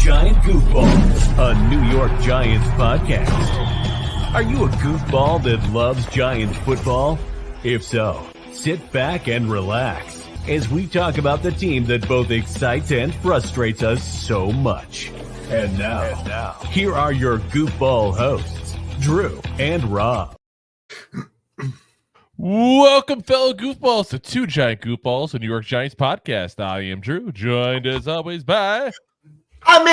Giant Goofballs, a New York Giants podcast. Are you a goofball that loves Giants football? If so, sit back and relax as we talk about the team that both excites and frustrates us so much. And now, here are your goofball hosts, Drew and Rob. Welcome, fellow goofballs, to Two Giant Goofballs, a New York Giants podcast. I am Drew, joined as always by... I'm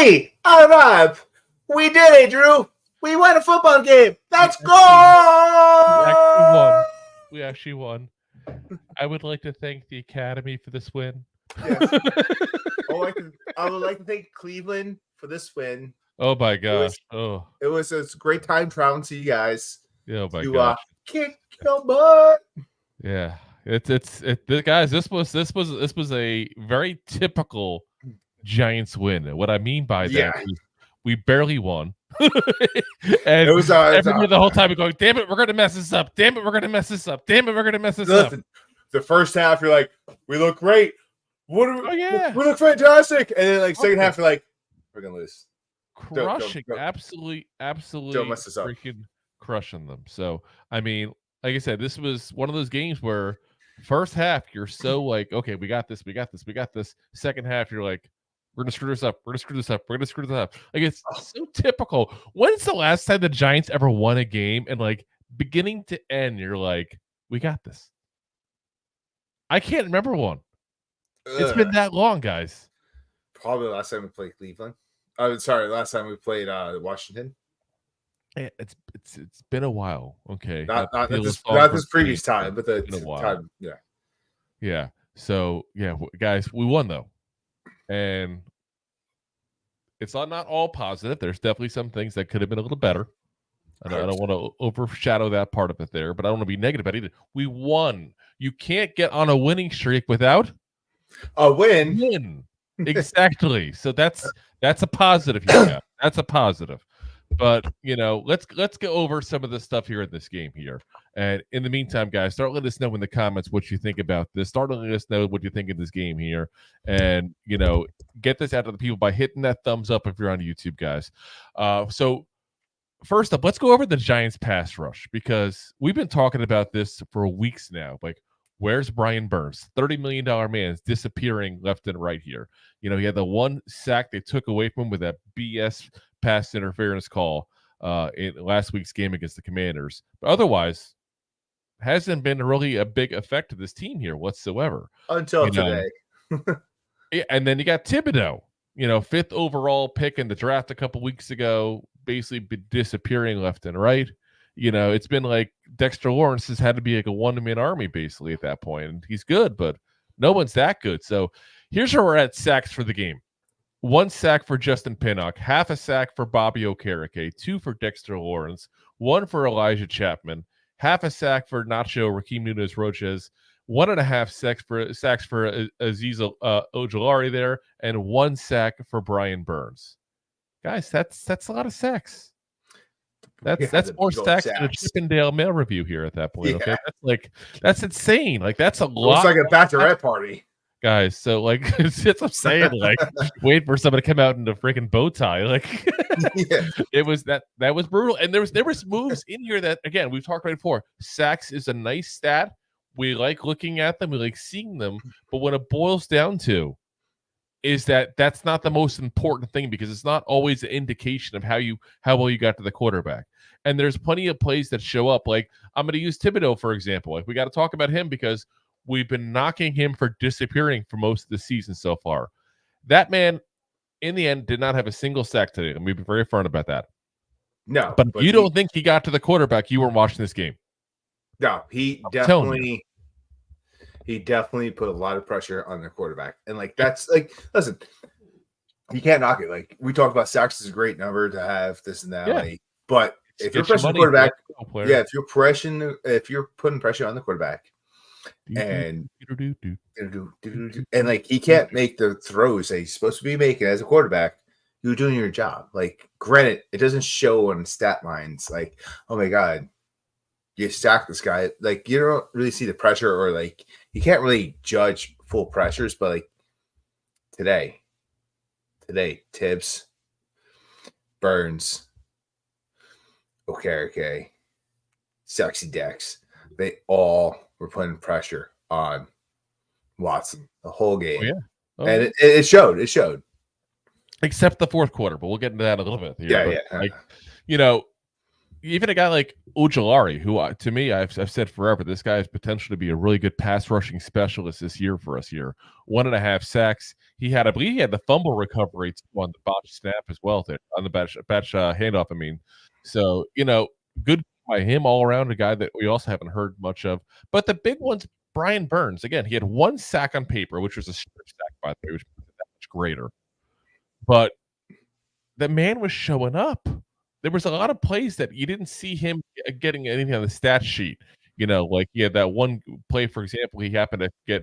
Rob. We did it, Drew. We won a football game. Let's go! We actually won. I would like to thank the Academy for this win. Yes. I would like to thank Cleveland for this win. Oh, my gosh. It was a great time traveling to you guys. Oh, my gosh. Kick your butt. Yeah. Guys, this was a very typical Giants win. And what I mean by that is we barely won. And it was the whole time we're going, damn it, we're going to mess this up. Damn it, we're going to mess this up. Damn it, we're going to mess this up. The first half, you're like, we look great. We look fantastic. And then, second half, you're like, we're going to lose. Crushing. Don't. Absolutely don't mess this up. Freaking crushing them. So, I mean, like I said, this was one of those games where first half, you're so like, okay, we got this. Second half, you're like, we're going to screw this up. Like, it's so typical. When's the last time the Giants ever won a game and, beginning to end, you're like, we got this? I can't remember one. It's been that long, guys. Probably the last time we played Cleveland. Last time we played Washington. Yeah, it's been a while. Okay. Not this previous time, but the time, yeah. Yeah. So, guys, we won, though. And it's not all positive. There's definitely some things that could have been a little better. And I don't want to overshadow that part of it there, but I don't want to be negative about it either. We won. You can't get on a winning streak without a win. Exactly. So that's a positive here. That's a positive. But, let's go over some of the stuff here in this game here. And in the meantime, guys, start letting us know in the comments what you think about this. Start letting us know what you think of this game here. And, get this out to the people by hitting that thumbs up if you're on YouTube, guys. So first up, let's go over the Giants pass rush, because we've been talking about this for weeks now. Like, where's Brian Burns? $30 million man is disappearing left and right here. He had the one sack they took away from him with that BS pass interference call in last week's game against the Commanders. But otherwise, hasn't been really a big effect to this team here whatsoever. Until today. Yeah, and then you got Thibodeau, 5th overall pick in the draft a couple weeks ago, basically been disappearing left and right. It's been like Dexter Lawrence has had to be like a one-man army basically at that point. And he's good, but no one's that good. So here's where we're at sacks for the game. 1 sack for Justin Pinnock, half a sack for Bobby Okereke, 2 for Dexter Lawrence, 1 for Elijah Chapman, half a sack for Nacho Raheem Nunez-Roches, 1.5 sacks for Aziz Ojulari there, and 1 sack for Brian Burns. Guys, that's a lot of sacks. That's more sacks than a Chippendale mail review here at that point. Okay, that's insane. That's a lot. It's like a bachelorette party, guys. So it's what I'm saying. Wait for somebody to come out in a freaking bow tie. It was that was brutal. And there was moves in here that, again, we've talked about before. Sacks is a nice stat. We like looking at them. We like seeing them. But when it boils down to is that's not the most important thing, because it's not always an indication of how well you got to the quarterback. And there's plenty of plays that show up. I'm going to use Thibodeau, for example. We got to talk about him because we've been knocking him for disappearing for most of the season so far. That man, in the end, did not have a single sack today. Let me be very upfront about that. No. But you don't think he got to the quarterback, you weren't watching this game. No, he definitely put a lot of pressure on the quarterback. And listen, you can't knock it. We talk about sacks is a great number to have, this and that. Yeah. But if you're pressing the quarterback, if you're putting pressure on the quarterback, and he can't make the throws that he's supposed to be making as a quarterback, you're doing your job. Granted, it doesn't show on stat lines. Oh my God, you stack this guy. You don't really see the pressure, or you can't really judge full pressures. But today, Tibbs, Burns, okay, Sexy Dex, they all were putting pressure on Watson the whole game. Oh, yeah. Oh, And yeah. it showed. It showed. Except the fourth quarter, but we'll get into that in a little bit here. Yeah, but, yeah. Like, you know, even a guy like Ojulari, who to me, I've said forever, this guy has potential to be a really good pass rushing specialist this year for us here. 1.5 sacks. I believe he had the fumble recovery on the botch snap as well, there, on the batch handoff. I mean, so, good by him all around, a guy that we also haven't heard much of. But the big one's Brian Burns. Again, he had 1 sack on paper, which was a strip sack, by the way, which was that much greater. But the man was showing up. There was a lot of plays that you didn't see him getting anything on the stat sheet. Like he had that one play, for example, he happened to get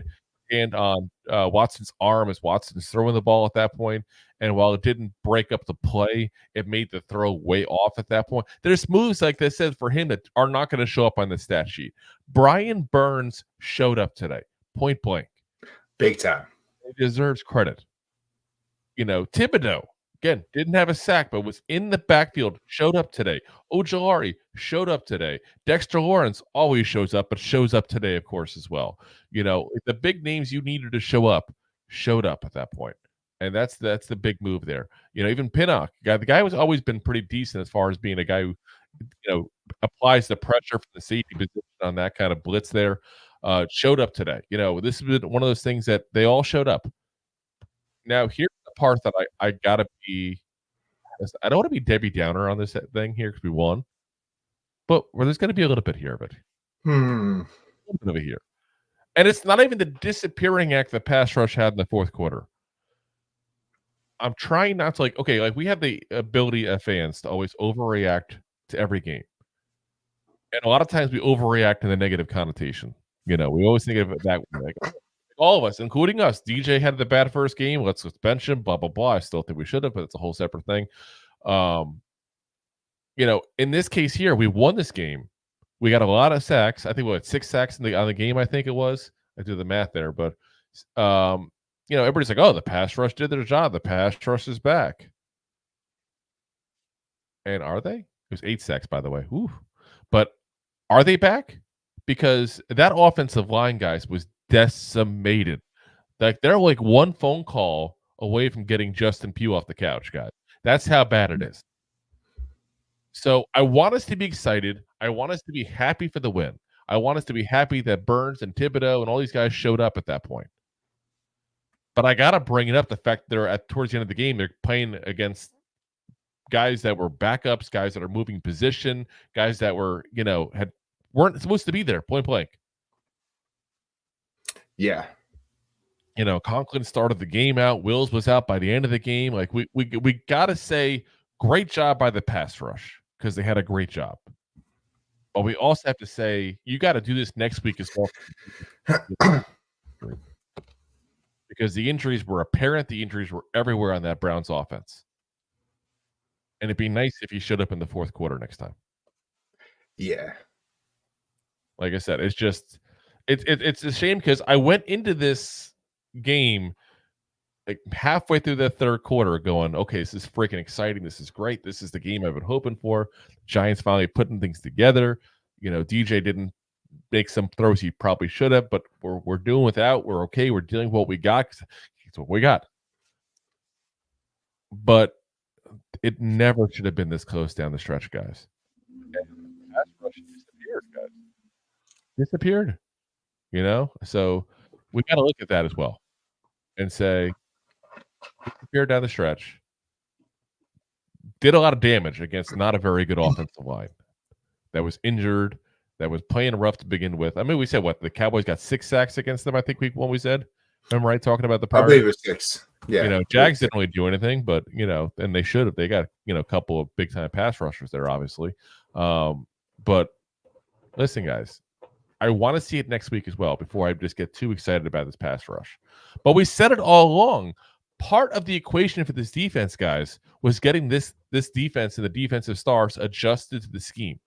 hand on Watson's arm as Watson's throwing the ball at that point. And while it didn't break up the play, it made the throw way off at that point. There's moves like this said for him that are not going to show up on the stat sheet. Brian Burns showed up today, point blank. Big time. He deserves credit. Thibodeau, again, didn't have a sack, but was in the backfield, showed up today. Ojulari showed up today. Dexter Lawrence always shows up, but shows up today, of course, as well. The big names you needed to show up showed up at that point. And that's the big move there. Even Pinnock, the guy was always been pretty decent as far as being a guy who, applies the pressure from the safety position on that kind of blitz there. Showed up today. This has been one of those things that they all showed up. Now, here's the part that I gotta be. I don't want to be Debbie Downer on this thing here because we won, but there's going to be a little bit here of it. A little bit of it here, and it's not even the disappearing act the pass rush had in the fourth quarter. I'm trying not to we have the ability as fans to always overreact to every game, and a lot of times we overreact in the negative connotation. We always think of it that way. All of us, including us. DJ had the bad first game. Let's bench him, blah, blah, blah. I still think we should have, but it's a whole separate thing. In this case here, we won this game. We got a lot of sacks. I think 6 sacks on the game, I think it was. I do the math there. But, everybody's like, oh, the pass rush did their job. The pass rush is back. And are they? It was 8 sacks, by the way. Ooh. But are they back? Because that offensive line, guys, was decimated. They're like one phone call away from getting Justin Pugh off the couch, guys. That's how bad it is. So I want us to be excited. I want us to be happy for the win. I want us to be happy that Burns and Thibodeau and all these guys showed up at that point. But I got to bring it up, the fact that they're towards the end of the game, they're playing against guys that were backups, guys that are moving position, guys that were, weren't supposed to be there, point blank. Yeah. Conklin started the game out. Wills was out by the end of the game. We got to say great job by the pass rush because they had a great job. But we also have to say you got to do this next week as well. Because the injuries were apparent. The injuries were everywhere on that Browns offense. And it'd be nice if he showed up in the fourth quarter next time. Yeah. Like I said, it's just it's a shame because I went into this game like halfway through the third quarter going, okay, this is freaking exciting. This is great. This is the game I've been hoping for. Giants finally putting things together. DJ didn't make some throws he probably should have, but we're doing without. We're okay. We're dealing with what we got. It's what we got. But it never should have been this close down the stretch, guys. And the pass rush disappeared, guys. Disappeared. So we got to look at that as well and say, disappeared down the stretch. Did a lot of damage against not a very good offensive line that was injured, that was playing rough to begin with. I mean, we said the Cowboys got 6 sacks against them, I think we said. Remember, right? Talking about the I believe it was 6. Yeah. Jags didn't really do anything, but, and they should have. They got, a couple of big-time pass rushers there, obviously. But listen, guys, I want to see it next week as well before I just get too excited about this pass rush. But we said it all along. Part of the equation for this defense, guys, was getting this defense and the defensive stars adjusted to the scheme.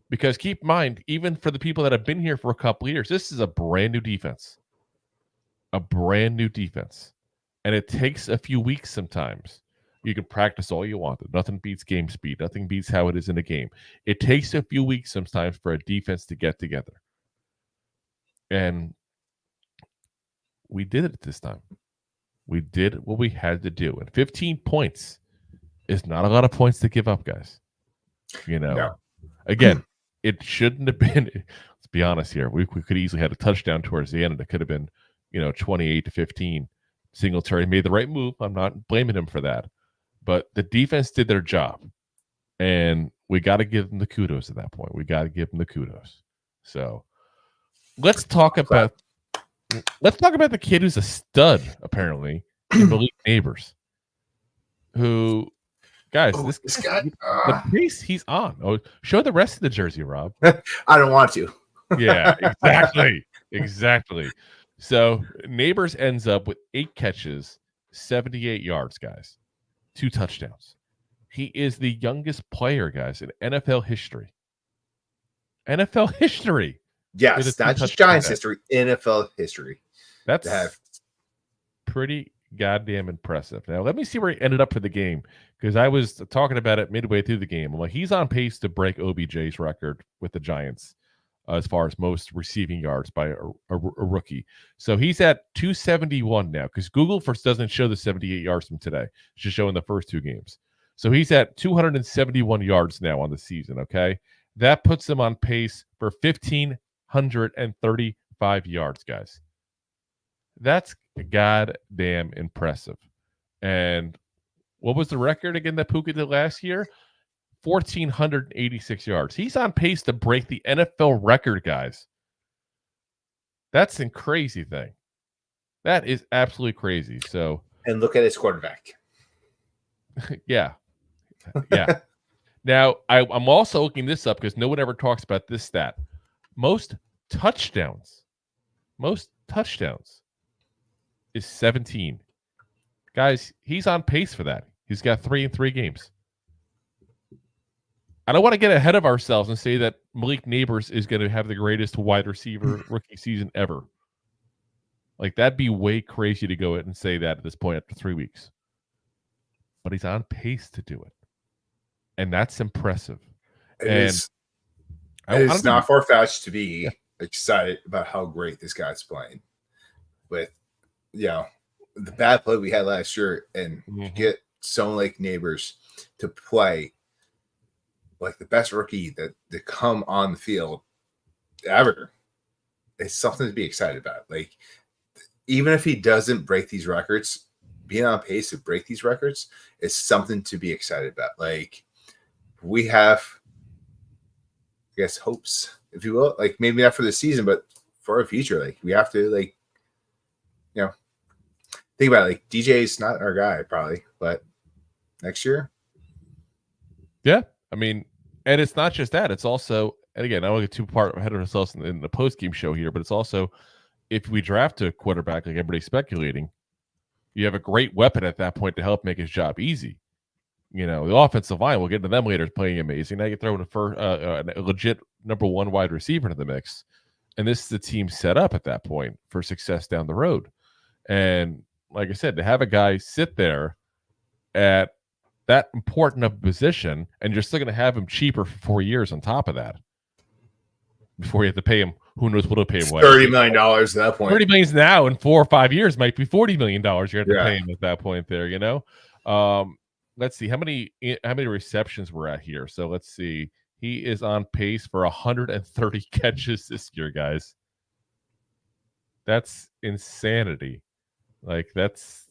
Because keep in mind, even for the people that have been here for a couple of years, this is a brand new defense. A brand new defense. And it takes a few weeks sometimes. You can practice all you want. Nothing beats game speed. Nothing beats how it is in a game. It takes a few weeks sometimes for a defense to get together. And we did it this time. We did what we had to do. And 15 points is not a lot of points to give up, guys. No. Again, it shouldn't have been. Let's be honest here. We could easily had a touchdown towards the end, and it could have been, 28-15. Singletary made the right move. I'm not blaming him for that. But the defense did their job, and we got to give them the kudos at that point. We got to give them the kudos. So let's talk about the kid who's a stud, apparently, Malik Nabers, who, guys, this guy, the pace he's on. Oh, show the rest of the jersey, Rob. I don't want to. Yeah, exactly. So Nabers ends up with 8 catches, 78 yards, guys, 2 touchdowns. He is the youngest player, guys, in NFL history. NFL history. Yes, not just Giants history, NFL history. That's pretty goddamn impressive. Now, let me see where he ended up for the game, because I was talking about it midway through the game. I'm like, he's on pace to break OBJ's record with the Giants as far as most receiving yards by a rookie. So he's at 271 now, because Google first doesn't show the 78 yards from today. It's just showing the first 2 games. So he's at 271 yards now on the season, okay? That puts him on pace for 1,535 yards, guys. That's goddamn impressive. And what was the record again that Puka did last year? 1,486 yards. He's on pace to break the NFL record, guys. That's a crazy thing. That is absolutely crazy. So, and look at his quarterback. Yeah. Now, I'm also looking this up because no one ever talks about this stat. Most touchdowns is 17. Guys, he's on pace for that. He's got 3 in 3 games. I don't want to get ahead of ourselves and say that Malik Nabers is going to have the greatest wide receiver rookie season ever. Like, that'd be way crazy to go ahead and say that at this point after 3 weeks. But he's on pace to do it. And that's impressive. It's not far-fetched to be excited about how great this guy's playing. With, the bad play we had last year, and get someone like Nabers to play like the best rookie to come on the field ever. It's something to be excited about. Like, even if he doesn't break these records, being on pace to break these records is something to be excited about. Like, we have, I guess, hopes, if you will, like maybe not for the season, but for our future. Like, we have to, like, think about it. Like, DJ's not our guy probably, but next year. Yeah. I mean, and it's not just that. It's also, and again, I don't get too far ahead of ourselves in the post-game show here, but it's also, if we draft a quarterback like everybody's speculating, you have a great weapon at that point to help make his job easy. The offensive line, we'll get into them later, is playing amazing. Now you throw in a legit number 1 wide receiver into the mix, and this is the team set up at that point for success down the road. And like I said, to have a guy sit there at that important of a position, and you're still going to have him cheaper for 4 years on top of that before you have to pay him. Who knows what to pay him? $30 million at that point. $30 million now in 4 or 5 years might be $40 million. You have to pay him at that point there. Let's see how many receptions we're at here. So let's see. He is on pace for 130 catches this year, guys. That's insanity. Like, what's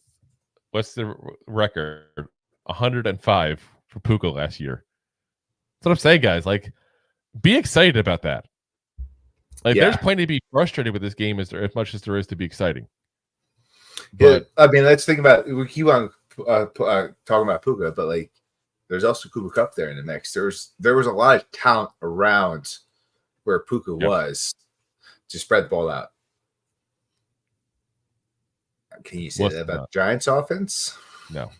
the record? 105 for Puka last year. That's what I'm saying, guys. Like, be excited about that. Like, there's plenty to be frustrated with this game as much as there is to be exciting. But, I mean, let's think about, we keep on talking about Puka, but like, there's also Cooper Kupp there in the mix. There was a lot of talent around where Puka was to spread the ball out. Can you say that about Giants offense? No,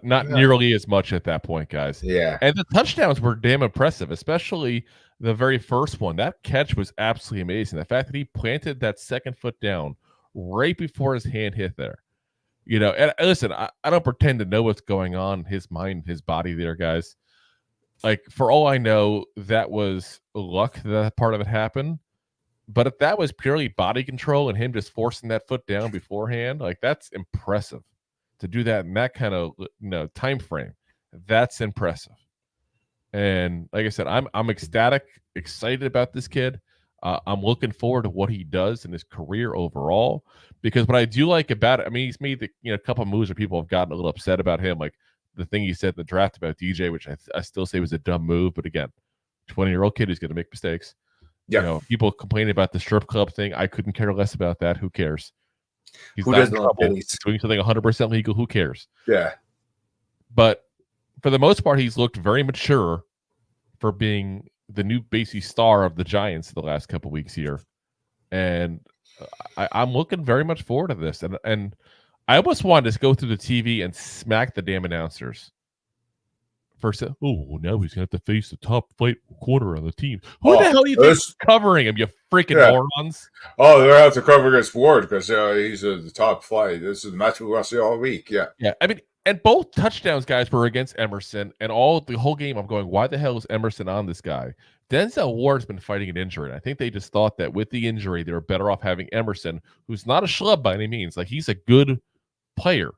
not nearly as much at that point, guys. Yeah, and the touchdowns were damn impressive, especially the very first one. That catch was absolutely amazing. The fact that he planted that second foot down right before his hand hit there, And listen, I don't pretend to know what's going on, his mind, his body there, guys. Like, for all I know, that was luck that part of it happened. But if that was purely body control and him just forcing that foot down beforehand, like, that's impressive to do that in that kind of time frame. That's impressive. And like I said, I'm ecstatic, excited about this kid. I'm looking forward to what he does in his career overall, because what I do like about it, I mean, he's made a couple of moves where people have gotten a little upset about him, like the thing he said in the draft about DJ, which I still say was a dumb move. But again, 20-year-old kid who's going to make mistakes. Yeah. People complaining about the strip club thing. I couldn't care less about that. Who cares? He's Who not in doesn't trouble. love He's doing something 100% legal. Who cares? Yeah. But for the most part, he's looked very mature for being the new basic star of the Giants the last couple weeks here. And I'm looking very much forward to this. And I almost wanted to go through the TV and smack the damn announcers. First, now he's going to have to face the top flight corner on the team. Who the hell do you think is covering him, you freaking morons? Oh, they're going to have to cover against Ward because he's the top flight. This is the match we want to see all week. Yeah. Yeah. I mean, and both touchdowns, guys, were against Emerson. And the whole game, I'm going, why the hell is Emerson on this guy? Denzel Ward's been fighting an injury. And I think they just thought that with the injury, they were better off having Emerson, who's not a schlub by any means. Like, he's a good player.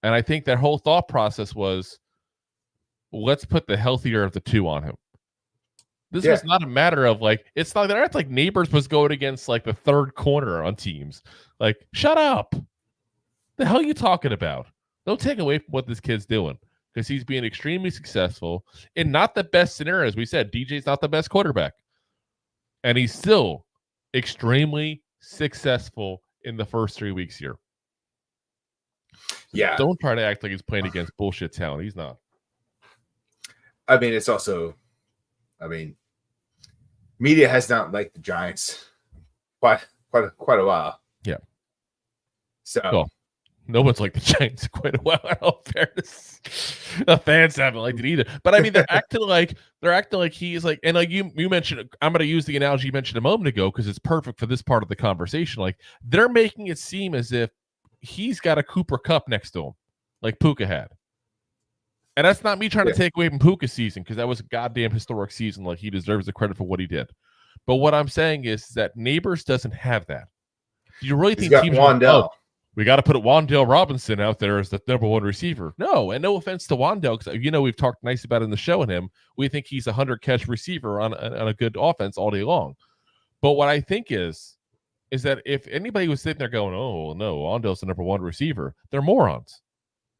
And I think that whole thought process was, let's put the healthier of the two on him. This was not a matter of it's not like Nabers was going against like the third corner on teams. Like, shut up. The hell are you talking about? Don't take away from what this kid's doing, because he's being extremely successful in not the best scenarios. We said DJ's not the best quarterback, and he's still extremely successful in the first 3 weeks here. Yeah. Don't try to act like he's playing against bullshit talent. He's not. I mean, it's also, media has not liked the Giants quite a while. Yeah. So no one's liked the Giants quite a while. In all fairness, the fans haven't liked it either. But I mean, they're acting like he's like, and like you mentioned, I'm going to use the analogy you mentioned a moment ago because it's perfect for this part of the conversation. Like, they're making it seem as if he's got a Cooper Kupp next to him, like Puka had. And that's not me trying to take away from Puka's season, because that was a goddamn historic season. Like, he deserves the credit for what he did. But what I'm saying is that Nabers doesn't have that. Do you really think teams Wandell? We got to put Wandell Robinson out there as the number one receiver? No, and no offense to Wandell, because we've talked nice about it in the show and him. We think he's a 100-catch receiver on a good offense all day long. But what I think is that if anybody was sitting there going, "Oh no, Wandell's the number one receiver," they're morons.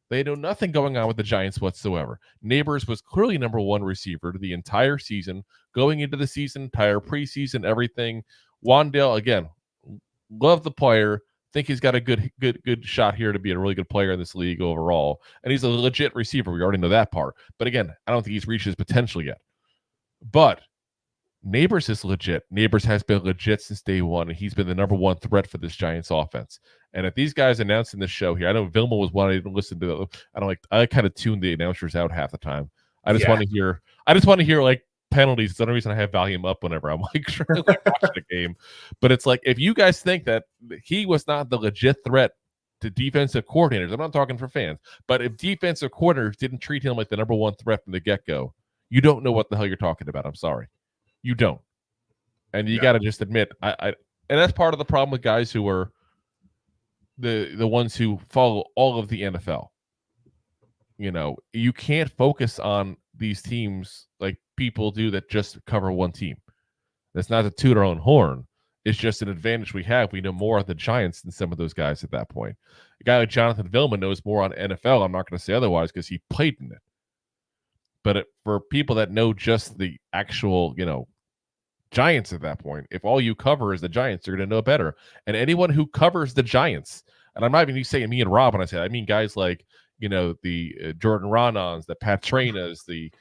They know nothing going on with the Giants whatsoever. Nabers was clearly number one receiver the entire season, going into the season, entire preseason, everything. Wandell, again, love the player. Think he's got a good shot here to be a really good player in this league overall. And he's a legit receiver. We already know that part. But again, I don't think he's reached his potential yet. But Nabers is legit. Nabers has been legit since day one, and he's been the number one threat for this Giants offense. And if these guys announcing this show here, I know Vilma was one I didn't listen to. I kind of tune the announcers out half the time. I just want to hear like penalties. It's the only reason I have volume up whenever I'm watching a game. But it's like, if you guys think that he was not the legit threat to defensive coordinators, I'm not talking for fans, but if defensive coordinators didn't treat him like the number one threat from the get-go, you don't know what the hell you're talking about. I'm sorry. You don't. And you got to just admit, and that's part of the problem with guys who are the ones who follow all of the NFL. You can't focus on these teams like people do that just cover one team. That's not to toot our own horn. It's just an advantage we have. We know more of the Giants than some of those guys at that point. A guy like Jonathan Vilma knows more on NFL. I'm not going to say otherwise because he played in it. But for people that know just the actual, Giants at that point, if all you cover is the Giants, you're going to know better. And anyone who covers the Giants, and I'm not even saying me and Rob when I say that, I mean guys like, the Jordan Ronons, the Pat Trainas, the,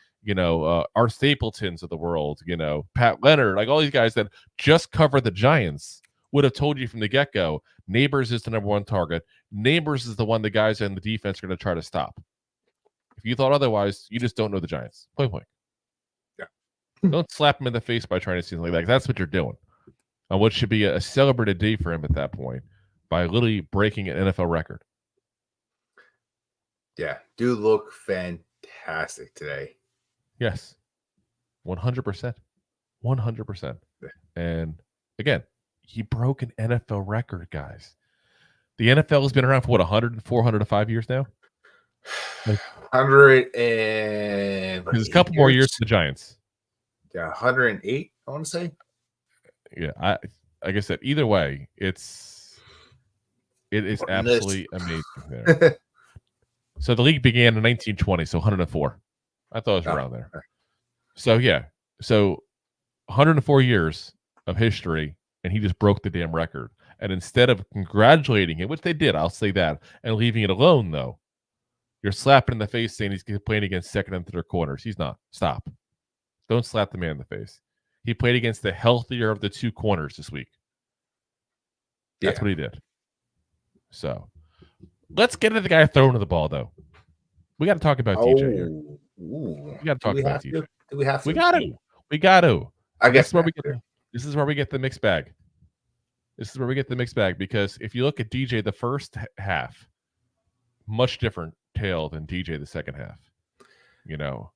Art Stapletons of the world, Pat Leonard, like all these guys that just cover the Giants would have told you from the get-go, Nabers is the number one target. Nabers is the one the guys in the defense are going to try to stop. If you thought otherwise, you just don't know the Giants. Point blank. Yeah. Don't slap him in the face by trying to see something like that. That's what you're doing. On what should be a celebrated day for him at that point by literally breaking an NFL record. Yeah, dude, look fantastic today. Yes, 100%, 100%. And again, he broke an NFL record, guys. The NFL has been around for what 105 years now. 100 and There's a couple more years for the Giants. Yeah, 108. I want to say. Yeah, like I said, either way, it is absolutely amazing there. So the league began in 1920, so 104. I thought it was around there. So yeah, so 104 years of history, and he just broke the damn record. And instead of congratulating him, which they did, I'll say that, and leaving it alone, though, you're slapping in the face saying he's playing against second and third corners. He's not. Stop. Don't slap the man in the face. He played against the healthier of the two corners this week. That's what he did. So let's get into the guy throwing the ball, though. We got to talk about DJ here. We got to talk about DJ. Do we have to? We got to. We got to. I guess this is where we get the mixed bag. This is where we get the mixed bag, because if you look at DJ the first half, much different tale than DJ the second half. You know,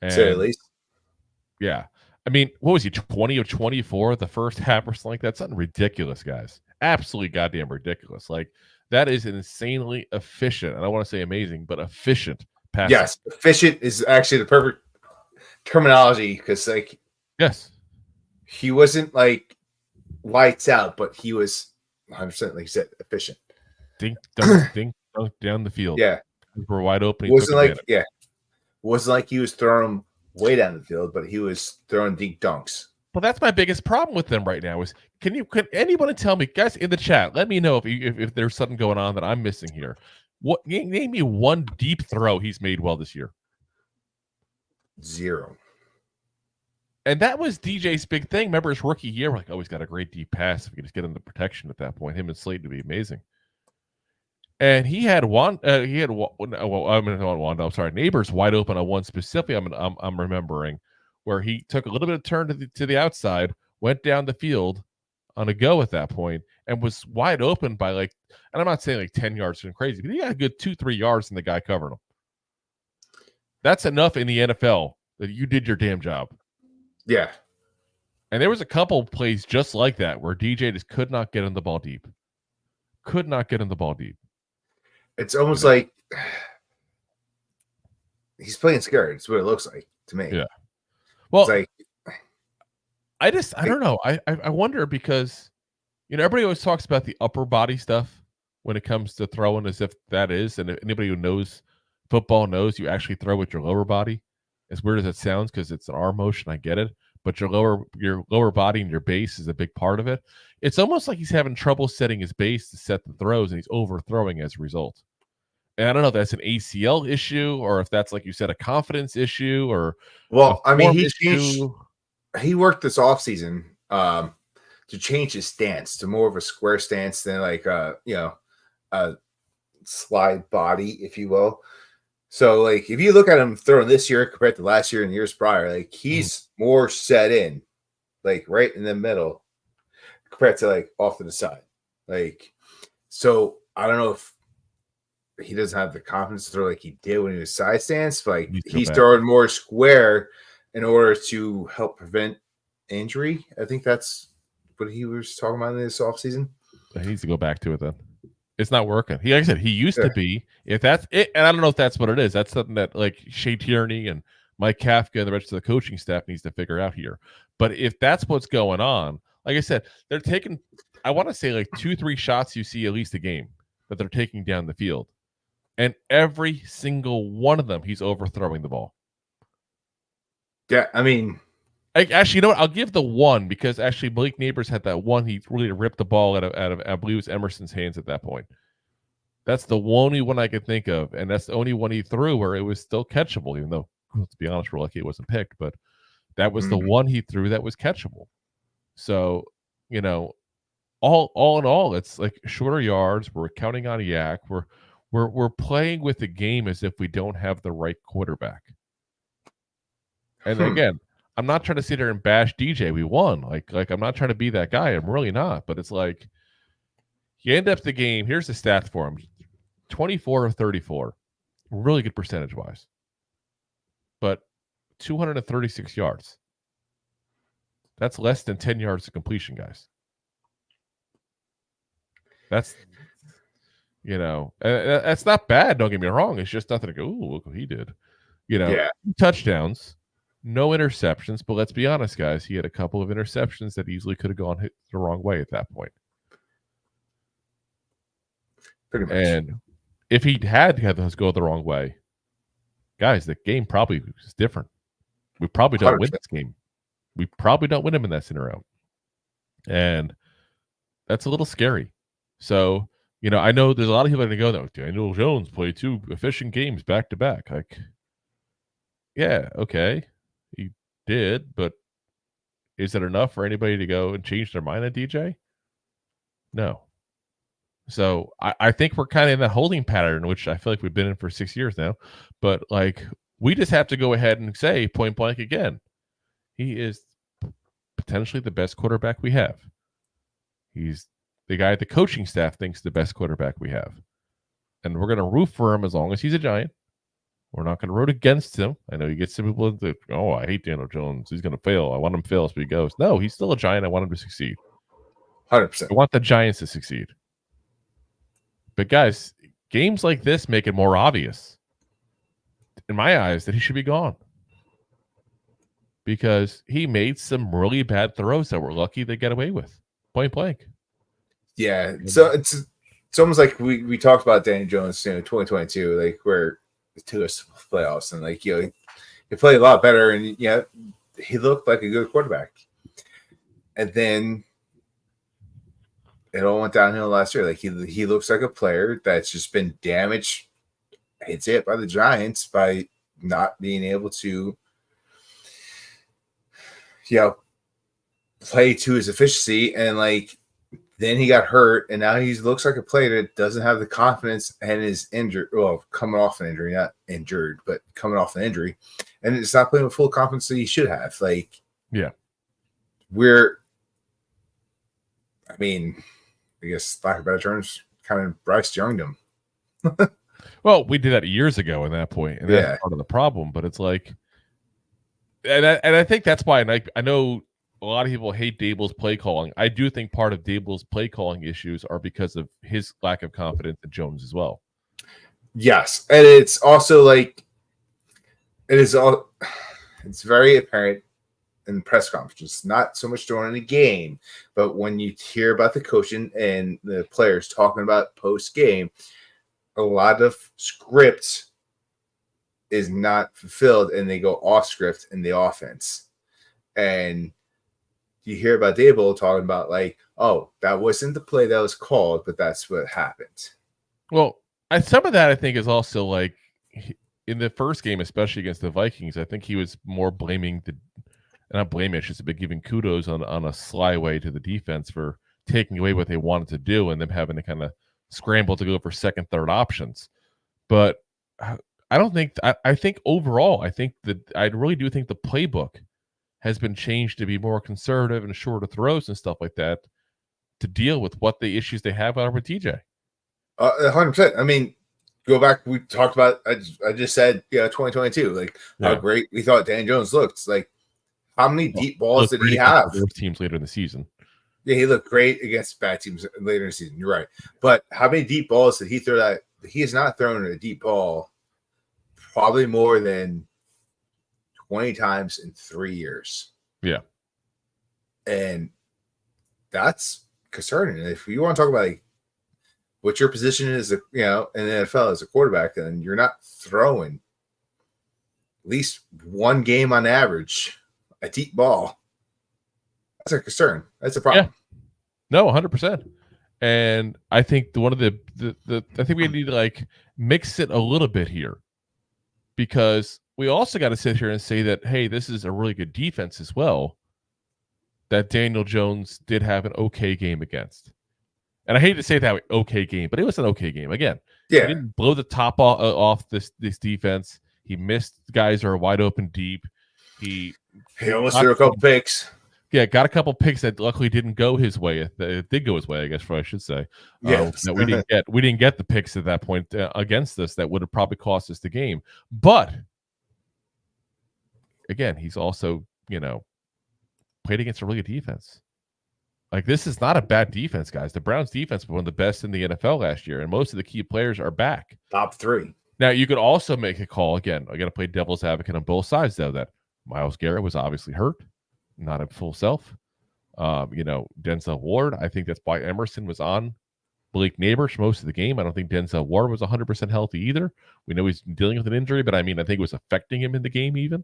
and say at least. Yeah. I mean, what was he, 20 of 24 the first half or something like that? Something ridiculous, guys. Absolutely goddamn ridiculous. Like, that is an insanely efficient, and I want to say amazing, but efficient pass. Yes, efficient is actually the perfect terminology, because, like, yes, he wasn't, like, lights out, but he was 100%, like you said, efficient. Dink, dunk, dink, dunk down the field. Yeah. We're wide open. Wasn't like he was throwing them way down the field, but he was throwing deep dunks. Well, that's my biggest problem with them right now. Is can anyone tell me, guys in the chat? Let me know if there's something going on that I'm missing here. What name me one deep throw he's made well this year? Zero. And that was DJ's big thing. Remember his rookie year? We're like, oh, he's got a great deep pass. If we could just get him the protection at that point, him and Slade would be amazing. And he had Nabers wide open on one specifically. I'm remembering where he took a little bit of turn to the outside, went down the field on a go at that point, and was wide open by and I'm not saying like 10 yards and crazy, but he got a good 2-3 yards and the guy covered him. That's enough in the NFL that you did your damn job. Yeah. And there was a couple plays just like that where DJ just could not get in the ball deep. It's almost like he's playing scared. It's what it looks like to me. Yeah. Well, it's like, I don't know. I wonder, because, you know, everybody always talks about the upper body stuff when it comes to throwing, as if that is, and anybody who knows football knows you actually throw with your lower body. As weird as it sounds, because it's an arm motion, I get it. But your lower body and your base is a big part of it. It's almost like he's having trouble setting his base to set the throws, and he's overthrowing as a result. And I don't know if that's an ACL issue, or if that's, like you said, a confidence issue, or he worked this offseason to change his stance to more of a square stance than a slide body, if you will. So, like, if you look at him throwing this year compared to last year and years prior, like, he's more set in, like, right in the middle compared to, like, off to the side. Like, so I don't know if he doesn't have the confidence to throw like he did when he was side stance, but like he's throwing more square in order to help prevent injury. I think that's what he was talking about in this offseason. He needs to go back to it then. It's not working. Like I said, he used to be. If that's it, and I don't know if that's what it is. That's something that like Shea Tierney and Mike Kafka and the rest of the coaching staff needs to figure out here. But if that's what's going on, like I said, they're taking, I want to say like 2-3 shots you see at least a game that they're taking down the field. And every single one of them, he's overthrowing the ball. Yeah, I mean, actually, you know what? I'll give the one, because actually Malik Nabers had that one. He really ripped the ball out of I believe it was Emerson's hands at that point. That's the only one I could think of, and that's the only one he threw where it was still catchable, even though, to be honest, we're lucky it wasn't picked. But that was the one he threw that was catchable. So, you know, all in all, it's like shorter yards. We're counting on Yak. We're playing with the game as if we don't have the right quarterback. And again, I'm not trying to sit there and bash DJ. We won. Like I'm not trying to be that guy. I'm really not. But it's like you end up the game. Here's the stats for him: 24 of 34, really good percentage-wise. But 236 yards. That's less than 10 yards of completion, guys. That's, that's not bad. Don't get me wrong. It's just nothing to go, ooh, look what he did. Touchdowns, no interceptions. But let's be honest, guys. He had a couple of interceptions that easily could have gone the wrong way at that point. Pretty much. And if he had those go the wrong way, guys, the game probably is different. We probably don't 100%. win this game. We probably don't win him in that scenario. And that's a little scary. So, I know there's a lot of people that go, though, Daniel Jones played 2 efficient games back to back. Like, yeah, okay. He did, but is it enough for anybody to go and change their mind on DJ? No. So I think we're kind of in that holding pattern, which I feel like we've been in for 6 years now. But, like, we just have to go ahead and say point blank again, he is potentially the best quarterback we have. He's the guy the coaching staff thinks the best quarterback we have. And we're going to root for him as long as he's a Giant. We're not going to root against him. I know you get some people that, I hate Daniel Jones. He's going to fail. I want him to fail so he goes. No, he's still a Giant. I want him to succeed. 100%. I want the Giants to succeed. But, guys, games like this make it more obvious, in my eyes, that he should be gone. Because he made some really bad throws that we're lucky they get away with. Point blank. Yeah. So it's almost like we talked about Daniel Jones, 2022, like where the two playoffs, and like, he played a lot better, and he looked like a good quarterback. And then it all went downhill last year. Like, he looks like a player that's just been damaged, I'd say it, by the Giants by not being able to play to his efficiency. And like, then he got hurt, and now he looks like a player that doesn't have the confidence and is injured. Well, coming off an injury, not injured, but coming off an injury, and it's not playing with full confidence that he should have. Like, yeah, I guess, lack of better terms, kind of Bryce Young'd him. Well, we did that years ago at that point, and that's part of the problem. But it's like, and I think that's why. And I know a lot of people hate Dable's play calling. I do think part of Dable's play calling issues are because of his lack of confidence in Jones as well. Yes, and it's also like it's very apparent in press conferences, not so much during the game, but when you hear about the coaching and the players talking about post game, a lot of script is not fulfilled, and they go off script in the offense. And you hear about Dable talking about like, oh, that wasn't the play that was called, but that's what happened. Well, some of that I think is also like in the first game, especially against the Vikings, I think he was more blaming not blaming, it's just giving kudos on a sly way to the defense for taking away what they wanted to do and them having to kind of scramble to go for second, third options. But I don't think I think overall, I really do think the playbook has been changed to be more conservative and shorter throws and stuff like that to deal with what the issues they have with TJ. 100%. I mean, go back. We talked about. I just said, 2022. Like how great we thought Dan Jones looked. Like how many deep balls did he have? Those teams later in the season. Yeah, he looked great against bad teams later in the season. You're right. But how many deep balls did he throw? That he has not thrown a deep ball probably more than 20 times in 3 years. Yeah. And that's concerning. If you want to talk about like what your position is, in the NFL as a quarterback, then you're not throwing at least one game on average a deep ball. That's a concern. That's a problem. Yeah. No, 100%. And I think one of the I think we need to like mix it a little bit here, because we also got to sit here and say that, hey, this is a really good defense as well that Daniel Jones did have an okay game against. And I hate to say that way, okay game, but it was an okay game. Again, he didn't blow the top off this defense. He missed guys that are wide open deep. He almost threw a couple picks. Yeah, got a couple picks that luckily didn't go his way. It did go his way, I guess, I should say. Yes. That we didn't get the picks at that point against us that would have probably cost us the game. But again, he's also, played against a really good defense. Like, this is not a bad defense, guys. The Browns defense was one of the best in the NFL last year, and most of the key players are back. Top 3. Now, you could also make a call. Again, I got to play devil's advocate on both sides, though, that Myles Garrett was obviously hurt, not at full self. Denzel Ward, I think that's why Emerson was on Malik Nabers for most of the game. I don't think Denzel Ward was 100% healthy either. We know he's dealing with an injury, but I think it was affecting him in the game even.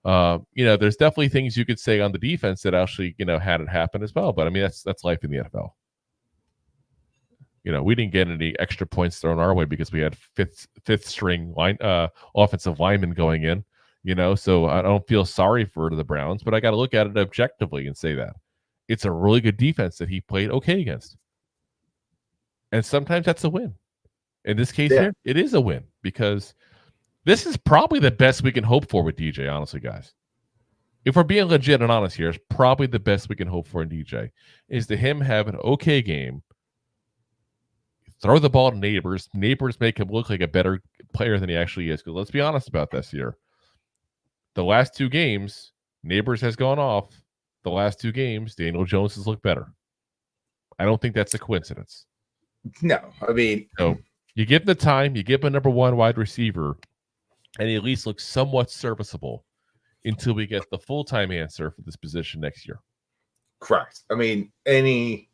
There's definitely things you could say on the defense that actually, had it happen as well. But that's life in the NFL. We didn't get any extra points thrown our way because we had fifth string offensive linemen going in. So I don't feel sorry for the Browns, but I got to look at it objectively and say that it's a really good defense that he played okay against. And sometimes that's a win. In this case here, it is a win because this is probably the best we can hope for with DJ, honestly, guys. If we're being legit and honest here, it's probably the best we can hope for in DJ is to him have an okay game, throw the ball to Nabers make him look like a better player than he actually is. Because let's be honest about this here. The last 2 games, Nabers has gone off. The last 2 games, Daniel Jones has looked better. I don't think that's a coincidence. No, so you give him the time, you give him a number 1 wide receiver, and he at least looks somewhat serviceable until we get the full-time answer for this position next year. Correct. Any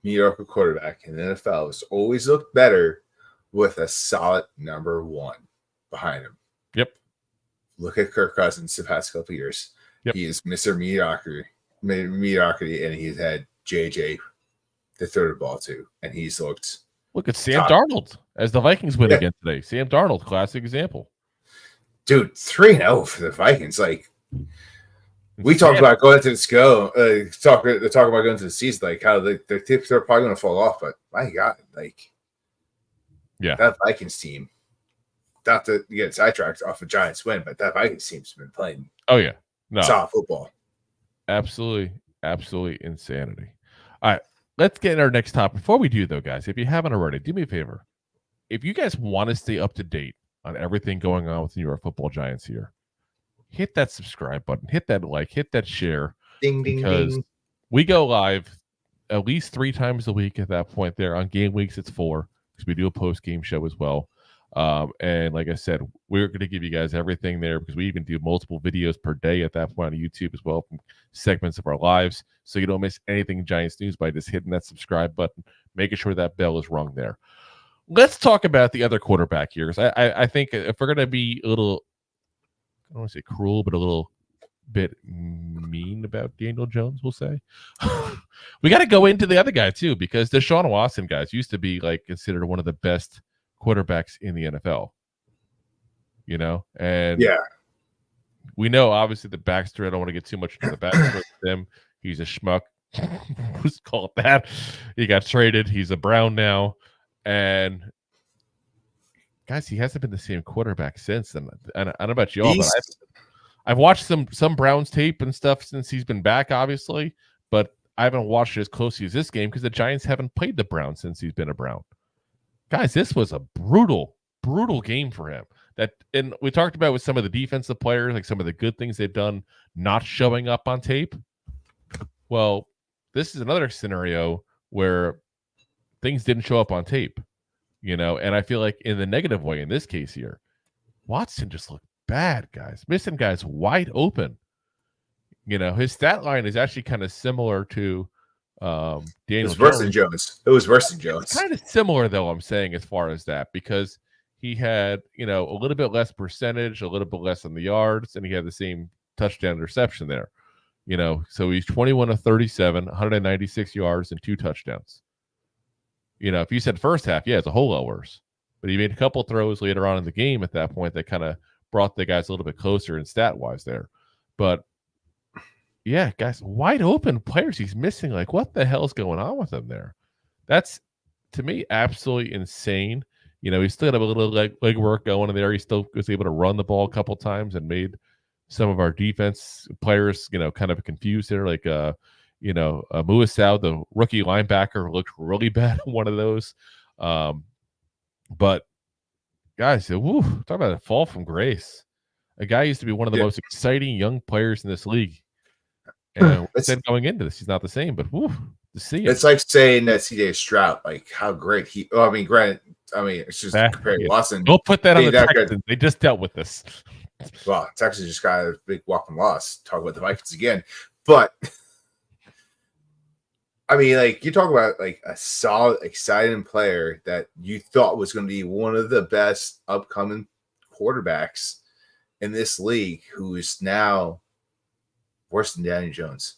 mediocre quarterback in the NFL has always looked better with a solid number 1 behind him. Yep. Look at Kirk Cousins the past couple of years. Yep. He is Mr. Mediocrity, and he's had JJ to throw the ball to, and he's looked. Look at Sam Darnold as the Vikings win again today. Sam Darnold, classic example. Dude, 3-0 for the Vikings. We talked about going to talk about going to the season, like how the tips are probably going to fall off. But my God, that Vikings team, not to get sidetracked off a Giants win, but that Vikings team's been playing. Oh yeah, solid football. Absolutely insanity. All right, let's get in our next topic. Before we do, though, guys, if you haven't already, do me a favor. If you guys want to stay up to date on everything going on with the New York Football Giants here, hit that subscribe button, hit that like, hit that share. Ding, ding, ding. We go live at least 3 times a week at that point there. On game weeks, it's 4 because we do a post-game show as well. And like I said, we're going to give you guys everything there because we even do multiple videos per day at that point on YouTube as well from segments of our lives. So you don't miss anything Giants news by just hitting that subscribe button, making sure that bell is rung there. Let's talk about the other quarterback here. Because I think if we're going to be a little, I don't want to say cruel, but a little bit mean about Daniel Jones, we'll say. We got to go into the other guy too, because Deshaun Watson, guys, used to be considered one of the best quarterbacks in the NFL. And we know obviously the backstory. I don't want to get too much into the backstory with him. He's a schmuck. Let's call it that. He got traded. He's a Brown now. And guys, he hasn't been the same quarterback since. And I don't know about y'all, but I've watched some Browns tape and stuff since he's been back, obviously, but I haven't watched it as closely as this game because the Giants haven't played the Browns since he's been a Brown. Guys, this was a brutal game for him. And we talked about with some of the defensive players, like some of the good things they've done, not showing up on tape. Well, this is another scenario where things didn't show up on tape, and I feel like in the negative way in this case here, Watson just looked bad, guys. Missing guys wide open. His stat line is actually kind of similar to Daniel Jones. It was worse than Jones. Kind of similar, though, I'm saying, as far as that, because he had, a little bit less percentage, a little bit less on the yards, and he had the same touchdown reception there. So he's 21 of 37, 196 yards, and 2 touchdowns. If you said first half, it's a whole lot worse. But he made a couple throws later on in the game at that point that kind of brought the guys a little bit closer in stat-wise there. But, yeah, guys, wide open players he's missing. What the hell's going on with him there? That's, to me, absolutely insane. He still had a little leg work going in there. He still was able to run the ball a couple times and made some of our defense players, kind of confused there. Like, Muasau, the rookie linebacker, looked really bad in one of those. But guys, talk about a fall from grace. A guy used to be one of the most exciting young players in this league. And said going into this, he's not the same, but to see him. It's like saying that CJ Stroud, like how great he. Oh, I mean, granted, it's just comparing Watson. Don't put that on the Texans. They just dealt with this. Well, Texans just got a big walking loss. Talk about the Vikings again, but I mean, like you talk about like a solid, exciting player that you thought was going to be one of the best upcoming quarterbacks in this league, who is now worse than Daniel Jones.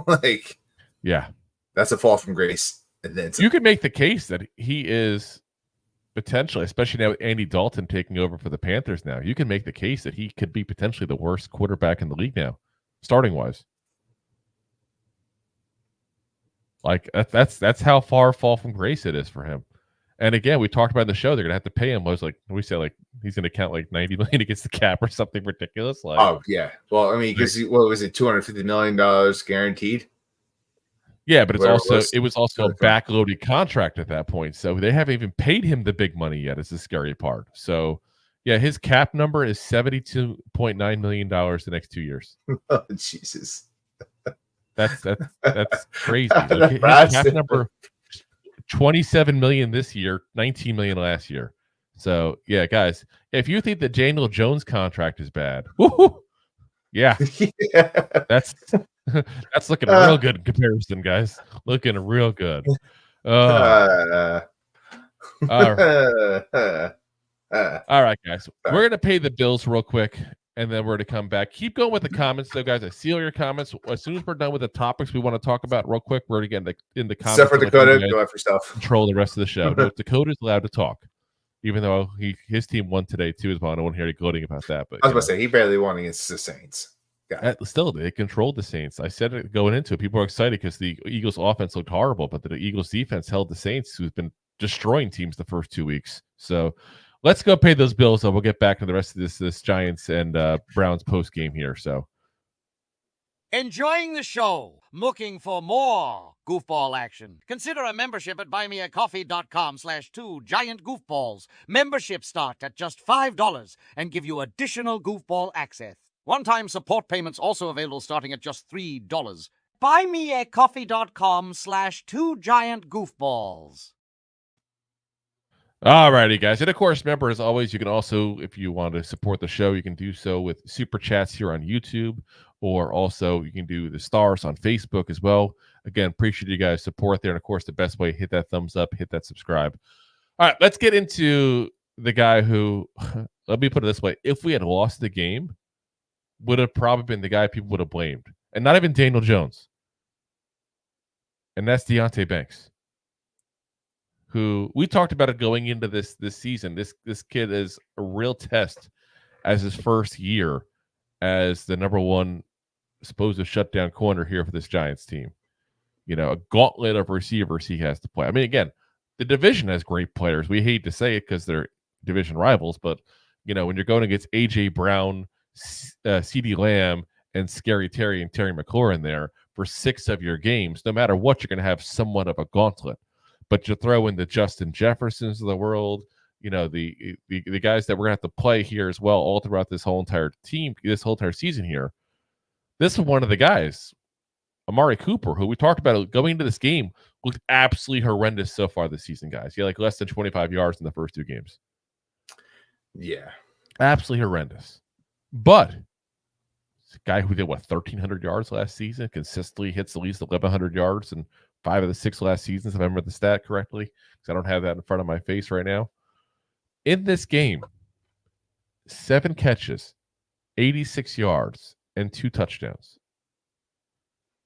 Like, yeah, that's a fall from grace. And then you could make the case that he is potentially, especially now with Andy Dalton taking over for the Panthers now, you can make the case that he could be potentially the worst quarterback in the league now, starting wise. Like that's how far fall from grace it is for him. And again, we talked about in the show, they're gonna have to pay him. Was like we said, like he's gonna count like $90 million against the cap or something ridiculous. Like, oh yeah, well, I mean, because what was it, $250 million guaranteed? Yeah, but it was also a backloaded contract at that point, so they haven't even paid him the big money yet. Is the scary part. So, yeah, his cap number is $72.9 million the next 2 years. Oh Jesus, that's crazy. Like, his cap number. 27 million this year, 19 million last year. So yeah, guys, if you think the Daniel Jones contract is bad, yeah, that's looking real good in comparison, guys. Looking real good. All right, guys, we're gonna pay the bills real quick, and then we're going to come back. Keep going with the comments, though, guys. I see all your comments. As soon as we're done with the topics we want to talk about real quick, we're going to get in the comments. Except for Dakota, go after stuff. Control the rest of the show. No, Dakota's allowed to talk, even though his team won today, too, as well. I don't want to hear you gloating about that. But I was about to say, he barely won against the Saints. Still, they controlled the Saints. I said it going into it. People are excited because the Eagles' offense looked horrible, but the Eagles' defense held the Saints, who's been destroying teams the first 2 weeks. So let's go pay those bills, though. We'll get back to the rest of this Giants and Browns post game here. So, enjoying the show? Looking for more goofball action? Consider a membership at buymeacoffee.com/2giantgoofballs. Memberships start at just $5 and give you additional goofball access. One-time support payments also available starting at just $3. buymeacoffee.com/2giantgoofballs. All righty, guys. And of course, remember, as always, you can also, if you want to support the show, you can do so with super chats here on YouTube, or also you can do the stars on Facebook as well. Again, appreciate you guys' support there. And of course, the best way, hit that thumbs up, hit that subscribe. All right, let's get into the guy who, let me put it this way. If we had lost the game, would have probably been the guy people would have blamed. And not even Daniel Jones. And that's Deonte Banks, who we talked about it going into this season. This kid is a real test as his first year as the number one supposed shutdown corner here for this Giants team. You know, a gauntlet of receivers he has to play. I mean, again, the division has great players. We hate to say it because they're division rivals, but, you know, when you're going against A.J. Brown, CeeDee Lamb, and Scary Terry and Terry McLaurin there for 6 of your games, no matter what, you're going to have somewhat of a gauntlet. But you throw in the Justin Jeffersons of the world, you know, the guys that we're going to have to play here as well all throughout this whole entire team, this whole entire season here. This is one of the guys, Amari Cooper, who we talked about going into this game, looked absolutely horrendous so far this season, guys. He had like less than 25 yards in the first 2 games. Yeah. Absolutely horrendous. But it's a guy who did, 1,300 yards last season, consistently hits at least 1,100 yards in 5 of the 6 last seasons, if I remember the stat correctly, because I don't have that in front of my face right now. In this game, 7 catches, 86 yards, and 2 touchdowns.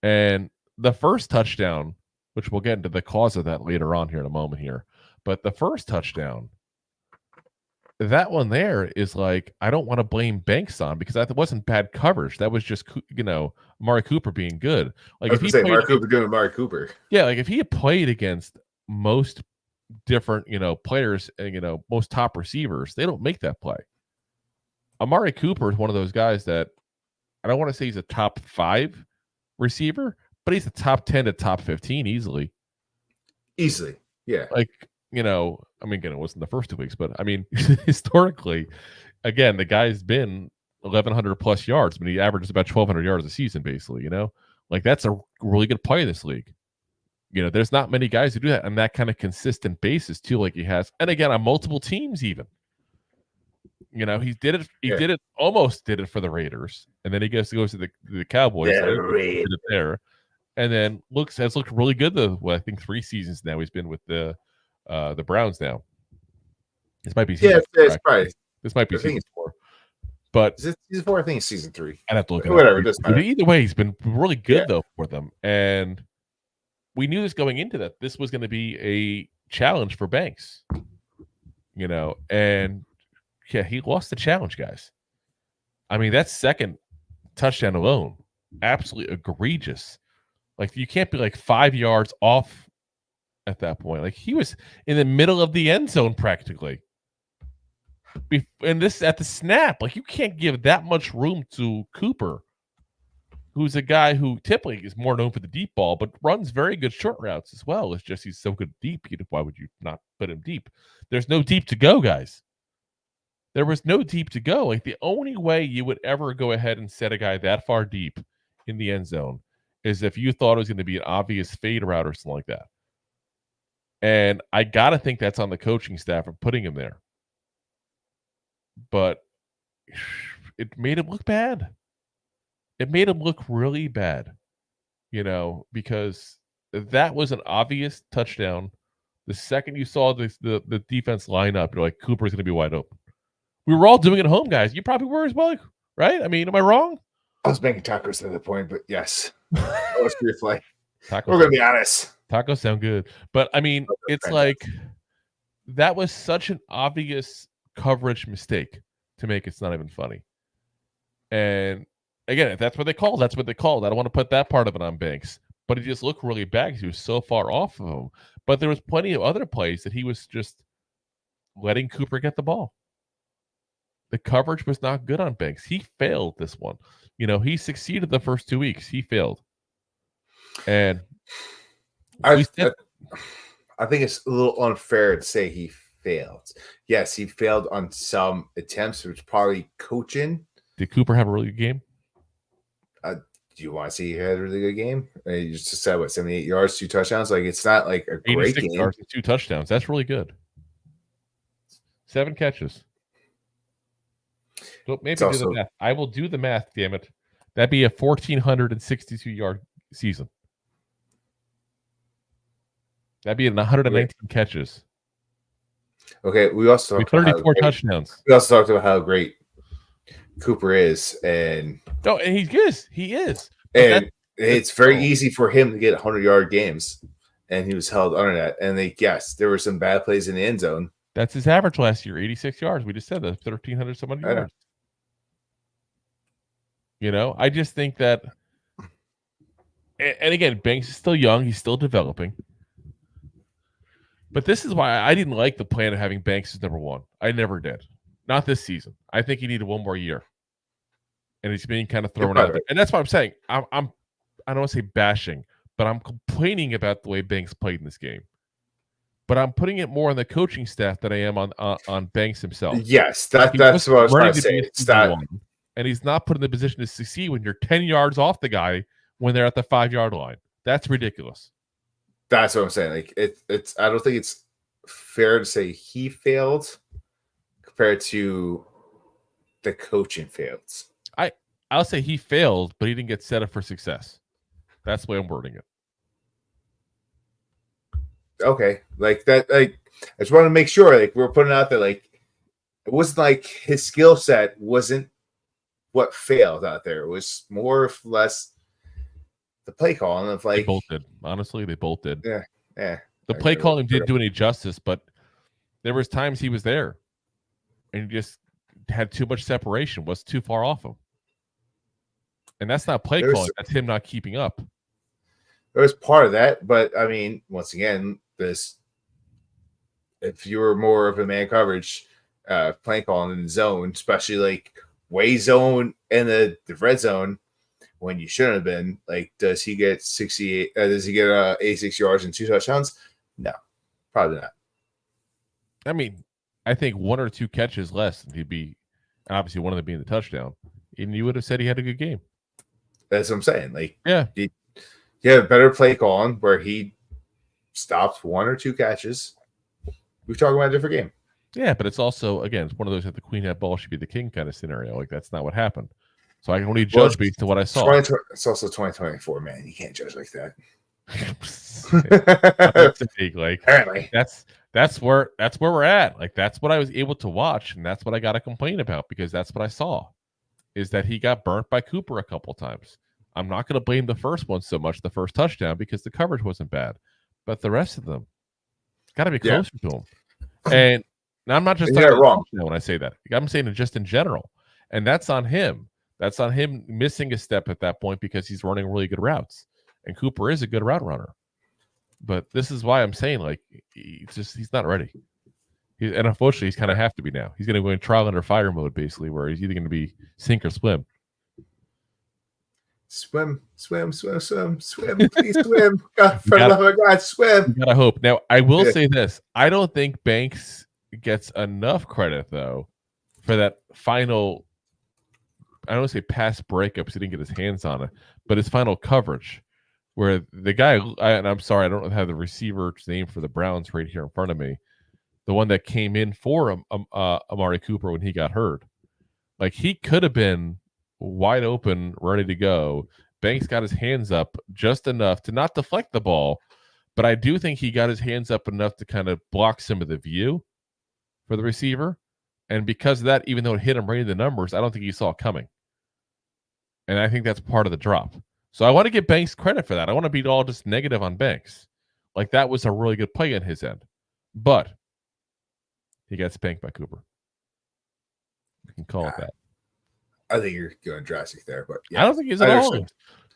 And the first touchdown, which we'll get into the cause of that later on here in a moment here, but the first touchdown, that one there is like, I don't want to blame Banks on, because that wasn't bad coverage. That was just, you know, Amari Cooper being good. Like, if he played, Amari Cooper doing Amari Cooper. Yeah, like if he had played against most different, you know, players and, you know, most top receivers, they don't make that play. Amari Cooper is one of those guys that I don't want to say he's a top 5 receiver, but he's a top 10 to top 15 easily. Easily. Yeah. Like, I mean, again, it wasn't the first 2 weeks, but I mean, historically, again, the guy's been 1,100 plus yards, but he averages about 1,200 yards a season, basically, Like, that's a really good play in this league. There's not many guys who do that on that kind of consistent basis, too, like he has. And again, on multiple teams, even. He did it. He almost did it for the Raiders, and then he goes to the Cowboys. Yeah, did it there, and then has looked really good. I think 3 seasons now he's been with the Browns now. This might be season 4, it's probably. This might be season 4, but is it season 4? I think it's season 3. I'd have to look at whatever. Either way, he's been really good though for them, and we knew this going into that. This was going to be a challenge for Banks, and. Yeah, he lost the challenge, guys. I mean, that second touchdown alone, absolutely egregious. Like, you can't be like 5 yards off at that point. Like, he was in the middle of the end zone practically. And this at the snap, like, you can't give that much room to Cooper, who's a guy who typically is more known for the deep ball, but runs very good short routes as well. It's just he's so good deep. Why would you not put him deep? There's no deep to go, guys. There was no deep to go. Like, the only way you would ever go ahead and set a guy that far deep in the end zone is if you thought it was going to be an obvious fade route or something like that. And I got to think that's on the coaching staff for putting him there. But it made him look bad. It made him look really bad, because that was an obvious touchdown. The second you saw the defense line up, you're like, Cooper's going to be wide open. We were all doing it at home, guys. You probably were as well, right? I mean, am I wrong? I was making tacos at the point, but yes. That was pretty funny. We're going to be honest. Tacos sound good. But, I mean, it's like that was such an obvious coverage mistake to make it's not even funny. And, again, if that's what they called, that's what they called. I don't want to put that part of it on Banks. But he just looked really bad because he was so far off of him. But there was plenty of other plays that he was just letting Cooper get the ball. The coverage was not good on Banks. He failed this one. He succeeded the first 2 weeks. He failed. And I think it's a little unfair to say he failed. Yes, he failed on some attempts, which probably coaching. Did Cooper have a really good game? Do you want to see he had a really good game? You just said, 78 yards, 2 touchdowns? Like, it's not like a great game. 86 yards and 2 touchdowns. That's really good. 7 catches. So maybe do the math. I will do the math, damn it. That'd be a 1,462-yard season. That'd be 119 catches. Okay, we also talked 34 touchdowns. We also talked about how great Cooper is, and he's good. He is. And it's very easy for him to get 100-yard games, and he was held under that. And yes, there were some bad plays in the end zone. That's his average last year, 86 yards. We just said that, 1,300 some odd yards. I just think that, and again, Banks is still young. He's still developing. But this is why I didn't like the plan of having Banks as number 1. I never did. Not this season. I think he needed 1 more year. And he's being kind of thrown out there. And that's what I'm saying. I don't want to say bashing, but I'm complaining about the way Banks played in this game. But I'm putting it more on the coaching staff than I am on Banks himself. Yes, that's what I was trying to say. And he's not put in the position to succeed when you're 10 yards off the guy when they're at the 5-yard line. That's ridiculous. That's what I'm saying. Like it's I don't think it's fair to say he failed compared to the coaching fails. I'll say he failed, but he didn't get set up for success. That's the way I'm wording it. Okay. Like that, like I just want to make sure like we're putting out there like it wasn't like his skill set wasn't what failed out there. It was more or less the play calling of like they both did. Honestly, they both did. Yeah. The play calling didn't do any justice, but there was times he was there and he just had too much separation, was too far off him. And that's not play calling, that's him not keeping up. There was part of that, but I mean, once again, if you were more of a man coverage play calling in the zone, especially like way zone in the red zone when you shouldn't have been. Like, does he get 68? Does he get 86 yards and 2 touchdowns? No, probably not. I mean, I think 1 or 2 catches less, and he'd be obviously one of them being the touchdown, and you would have said he had a good game. That's what I'm saying. Like, yeah, he had a better play calling where he stopped 1 or 2 catches. We're talking about a different game. Yeah, but it's also, again, it's one of those that the queen had ball should be the king kind of scenario. Like, that's not what happened. So I can only judge based on what I saw. It's also 2024, man. You can't judge like that. Like, apparently, that's where we're at. Like, that's what I was able to watch, and that's what I got to complain about, because that's what I saw, is that he got burnt by Cooper a couple times. I'm not going to blame the first one so much, the first touchdown, because the coverage wasn't bad, but the rest of them got to be closer to him. And I'm not just talking wrong when I say that. I'm saying it just in general, and that's on him. That's on him missing a step at that point because he's running really good routes, and Cooper is a good route runner. But this is why I'm saying, like, he's not ready. And unfortunately, he's kind of have to be now. He's going to go in trial under fire mode, basically, where he's either going to be sink or swim. Swim, please swim. God, for the love of God, swim. You gotta hope. Now, I will say this. I don't think Banks gets enough credit, though, for that final, I don't want to say pass breakup because he didn't get his hands on it, but his final coverage, where the guy, and I'm sorry, I don't have the receiver's name for the Browns right here in front of me, the one that came in for Amari Cooper when he got hurt. Like, he could have been wide open, ready to go. Banks got his hands up just enough to not deflect the ball, but I do think he got his hands up enough to kind of block some of the view for the receiver. And because of that, even though it hit him right in the numbers, I don't think he saw it coming. And I think that's part of the drop. So I want to give Banks credit for that. I want to be all just negative on Banks. Like, that was a really good play on his end. But he got spanked by Cooper. You can call it that. I think you're going drastic there, but yeah, I don't think he's at all.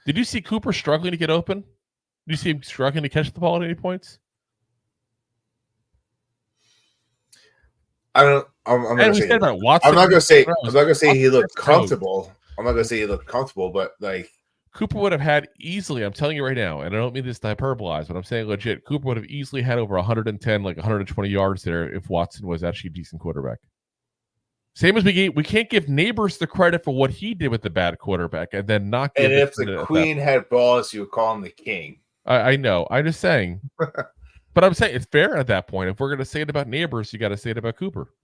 Did you see Cooper struggling to get open? Did you see him struggling to catch the ball at any points? I don't. I'm not going to say he looked comfortable. I'm not going to say he looked comfortable, but like, Cooper would have had easily, I'm telling you right now, and I don't mean this to hyperbolize, but I'm saying legit, Cooper would have easily had over 110, like 120 yards there if Watson was actually a decent quarterback. Same as we can't give Nabers the credit for what he did with the bad quarterback and then not give. And if the queen had balls, you would call him the king. I know. I'm just saying. But I'm saying it's fair at that point. If we're going to say it about Nabers, you got to say it about Cooper.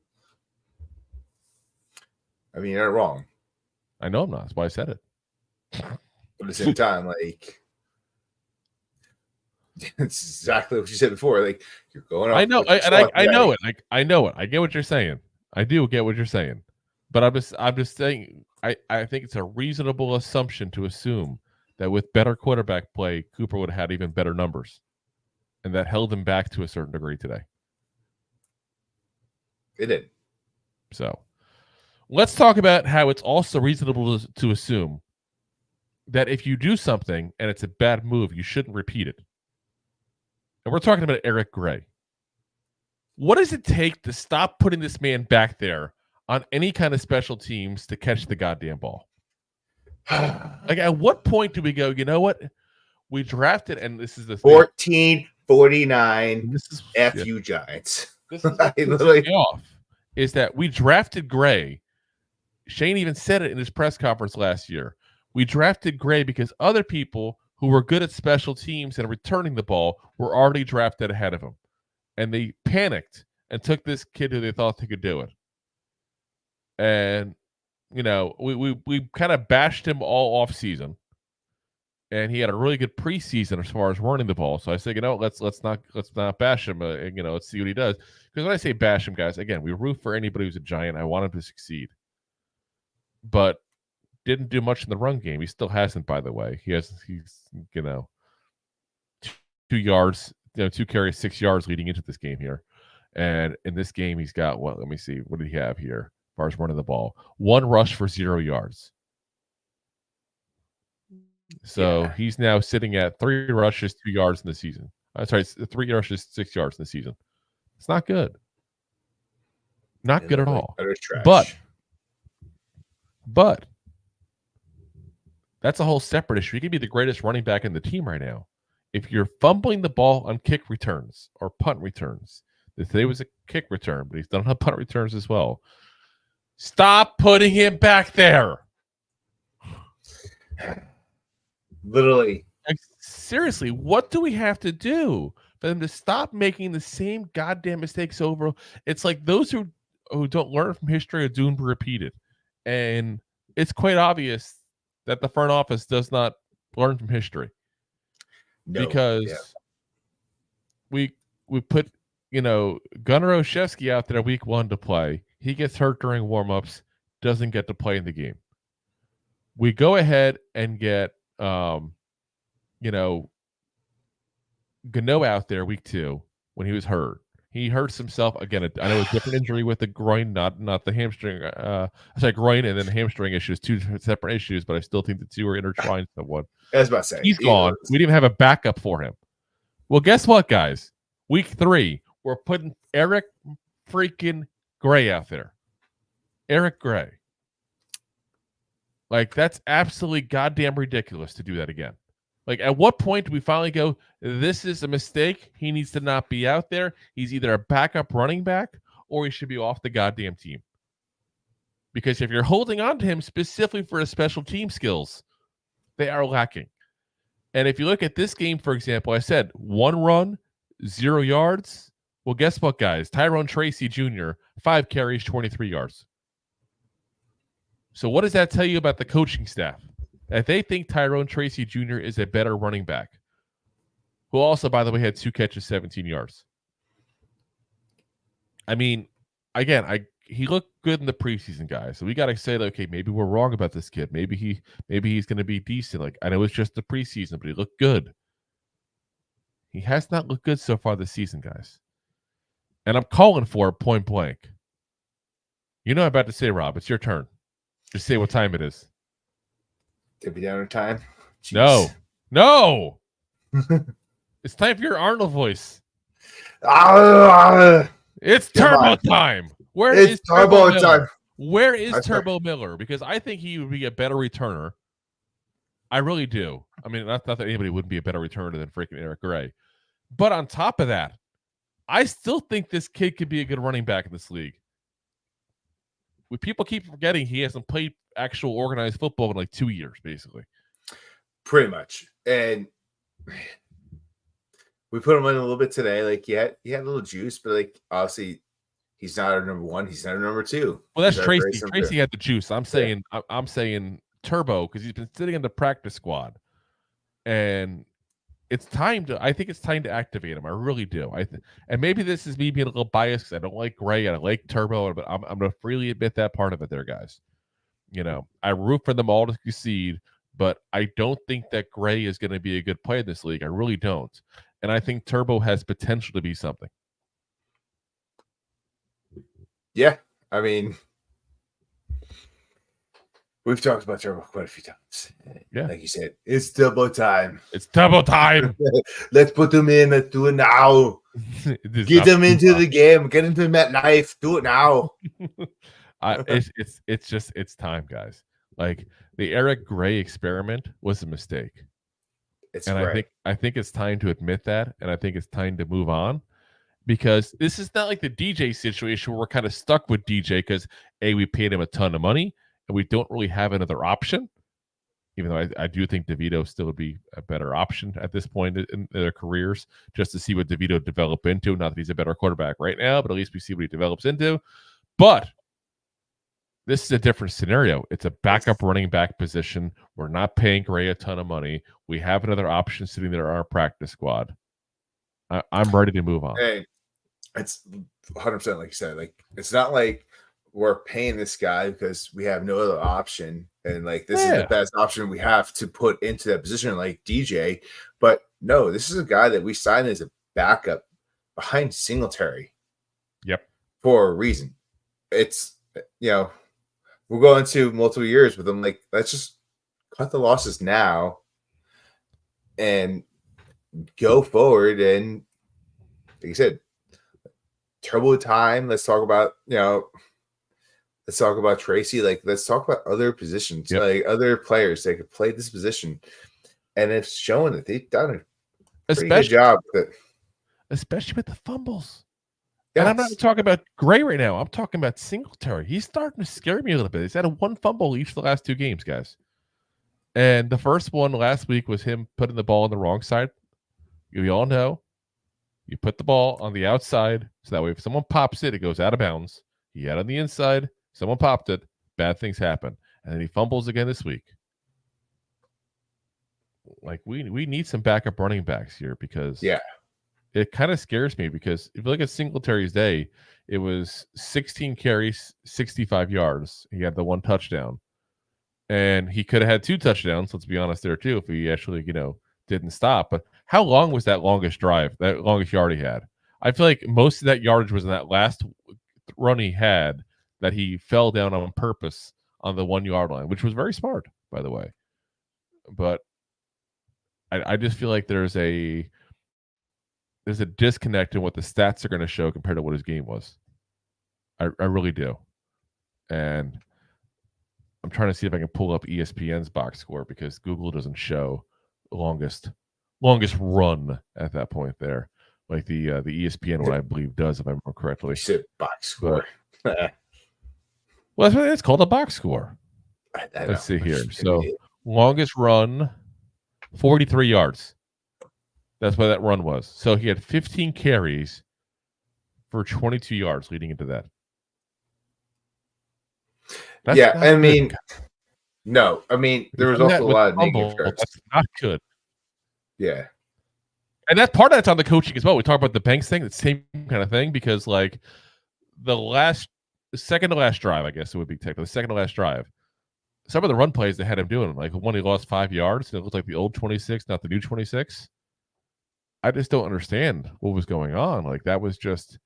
I mean, you're not wrong. I know I'm not. That's why I said it. But at the same time, like, it's exactly what you said before. Like, you're going up. I know. I know it. Like, I know it. I get what you're saying. I do get what you're saying, but I'm just saying I think it's a reasonable assumption to assume that with better quarterback play, Cooper would have had even better numbers, and that held him back to a certain degree today. It did. So let's talk about how it's also reasonable to assume that if you do something and it's a bad move, you shouldn't repeat it. And we're talking about Eric Gray. What does it take to stop putting this man back there on any kind of special teams to catch the goddamn ball? Like, at what point do we go, you know what? We drafted, and this is the thing. 14-49 FU Giants. This is literally off, is that we drafted Gray. Shane even said it in his press conference last year. We drafted Gray because other people who were good at special teams and returning the ball were already drafted ahead of him. And they panicked and took this kid who they thought they could do it. And, you know, we kind of bashed him all off season. And he had a really good preseason as far as running the ball. So I said, you know, let's not bash him. You know, let's see what he does. Because when I say bash him, guys, again, we root for anybody who's a Giant. I want him to succeed. But didn't do much in the run game. He still hasn't, by the way. He's you know, 2 yards. 2 carries, 6 yards leading into this game here. And in this game, he's got, well, let me see. What did he have here as far as running the ball? 1 rush for 0 yards. So he's now sitting at 3 rushes, 2 yards in the season. 3 rushes, 6 yards in the season. It's not good. Not good at all. But that's a whole separate issue. He could be the greatest running back in the team right now. If you're fumbling the ball on kick returns or punt returns, today was a kick return, but he's done on punt returns as well. Stop putting him back there. Literally. Like, seriously, what do we have to do for them to stop making the same goddamn mistakes over? It's like those who don't learn from history are doomed to repeat it. And it's quite obvious that the front office does not learn from history. No, because we put, Gunnar Olszewski out there week 1 to play. He gets hurt during warmups, doesn't get to play in the game. We go ahead and get Gano out there week 2 when he was hurt. He hurts himself again. I know a different injury with the groin, not the hamstring. Groin and then hamstring issues, 2 separate issues, but I still think the 2 are intertwined somewhat. I was about to say he's gone. We didn't even have a backup for him. Well, guess what, guys? Week 3, we're putting Eric freaking Gray out there. Eric Gray. Like, that's absolutely goddamn ridiculous to do that again. Like, at what point do we finally go, this is a mistake? He needs to not be out there. He's either a backup running back or he should be off the goddamn team. Because if you're holding on to him specifically for his special team skills, they are lacking. And if you look at this game, for example, I said 1 run, 0 yards. Well, guess what, guys? Tyrone Tracy Jr., 5 carries, 23 yards. So what does that tell you about the coaching staff? That they think Tyrone Tracy Jr. is a better running back, who also, by the way, had 2 catches, 17 yards. I mean, again, he looked good in the preseason, guys. So we got to say, like, okay, maybe we're wrong about this kid. Maybe he's going to be decent. Like, I know it's just the preseason, but he looked good. He has not looked good so far this season, guys. And I'm calling for it point blank. You know what I'm about to say, Rob. It's your turn. Just say what time it is. Debbie Downer time? Jeez. No. It's time for your Arnold voice. It's turbo time. Where is Turbo Miller? Where is Turbo Miller? Because I think he would be a better returner. I really do. I mean, not that anybody wouldn't be a better returner than freaking Eric Gray. But on top of that, I still think this kid could be a good running back in this league. People keep forgetting he hasn't played actual organized football in like 2 years, basically. Pretty much. And we put him in a little bit today. Like, he had a little juice, but like, obviously, he's not our number 1. He's not our number 2. Well, that's Tracy. Tracy had the juice. I'm saying Turbo, because he's been sitting in the practice squad, and I think it's time to activate him. I really do. And maybe this is me being a little biased because I don't like Gray. I like Turbo, but I'm going to freely admit that part of it there, guys. I root for them all to succeed, but I don't think that Gray is going to be a good player in this league. I really don't. And I think Turbo has potential to be something. Yeah. I mean, we've talked about Turbo quite a few times. Yeah. Like you said, it's Turbo time. It's Turbo time. Let's put them in. Let's do it now. Get them into the game. Get into that knife. Do it now. It's time, guys. Like, the Eric Gray experiment was a mistake. I think it's time to admit that, and I think it's time to move on, because this is not like the DJ situation where we're kind of stuck with DJ because we paid him a ton of money and we don't really have another option. Even though I do think DeVito still would be a better option at this point in their careers, just to see what DeVito develop into. Not that he's a better quarterback right now, but at least we see what he develops into. But this is a different scenario. It's a backup running back position. We're not paying Gray a ton of money. We have another option sitting there on our practice squad. I'm ready to move on. Hey, it's 100% like you said. Like, it's not like we're paying this guy because we have no other option, and like this is the best option we have to put into that position, like DJ. But no, this is a guy that we signed as a backup behind Singletary. Yep, for a reason. It's we'll go into multiple years with him. Like, let's just cut the losses now and go forward. And like you said, Turbo time. Let's talk about Let's talk about Tracy. Like, let's talk about other positions, Yep. like other players that could play this position. And it's showing that they've done a pretty good job. Especially with the fumbles. Yes. And I'm not talking about Gray right now. I'm talking about Singletary. He's starting to scare me a little bit. He's had a 1 fumble each of the last 2 games, guys. And the first one last week was him putting the ball on the wrong side. We all know you put the ball on the outside, so that way if someone pops it, it goes out of bounds. He had it on the inside, someone popped it, bad things happen. And then he fumbles again this week. Like, we need some backup running backs here because it kind of scares me, because if you look at Singletary's day, it was 16 carries, 65 yards. He had the 1 touchdown. And he could have had 2 touchdowns, let's be honest there too, if he actually, didn't stop. But how long was that longest drive, that longest yard he had? I feel like most of that yardage was in that last run he had that he fell down on purpose on the 1 yard line, which was very smart, by the way. But I just feel like there's a disconnect in what the stats are going to show compared to what his game was. I really do. And I'm trying to see if I can pull up ESPN's box score, because Google doesn't show longest run at that point there, like the ESPN one I believe does, if I remember correctly. Box score. Well, that's what it's called, a box score. Let's see here. So longest run, 43 yards. That's what that run was. So he had 15 carries for 22 yards leading into that. That's there was also a lot of negative yards. That's not good. Yeah. And that part of that's on the coaching as well. We talk about the Banks thing, the same kind of thing, because like the second to last drive, I guess it would be technically the second to last drive, some of the run plays they had him doing, like one he lost 5 yards, and it looked like the old 26, not the new 26. I just don't understand what was going on. Like, that was just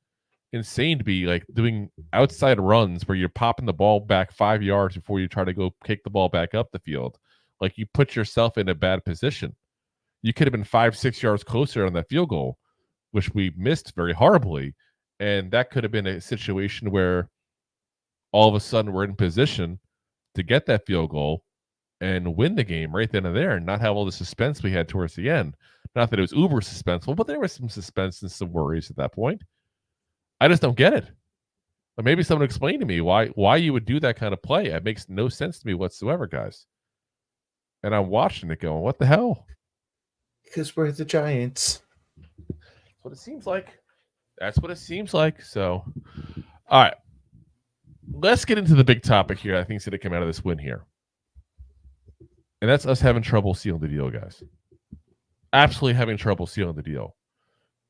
insane to be like doing outside runs where you're popping the ball back 5 yards before you try to go kick the ball back up the field. Like, you put yourself in a bad position. You could have been 5-6 yards closer on that field goal, which we missed very horribly. And that could have been a situation where all of a sudden we're in position to get that field goal and win the game right then and there, and not have all the suspense we had towards the end. Not that it was uber suspenseful, but there was some suspense and some worries at that point. I just don't get it. But maybe someone explain to me why you would do that kind of play. It makes no sense to me whatsoever, guys. And I'm watching it going, what the hell? Because we're the Giants. That's what it seems like. That's what it seems like. So, all right. Let's get into the big topic here. I think it's going to come out of this win here. And that's us having trouble sealing the deal, guys. Absolutely having trouble sealing the deal.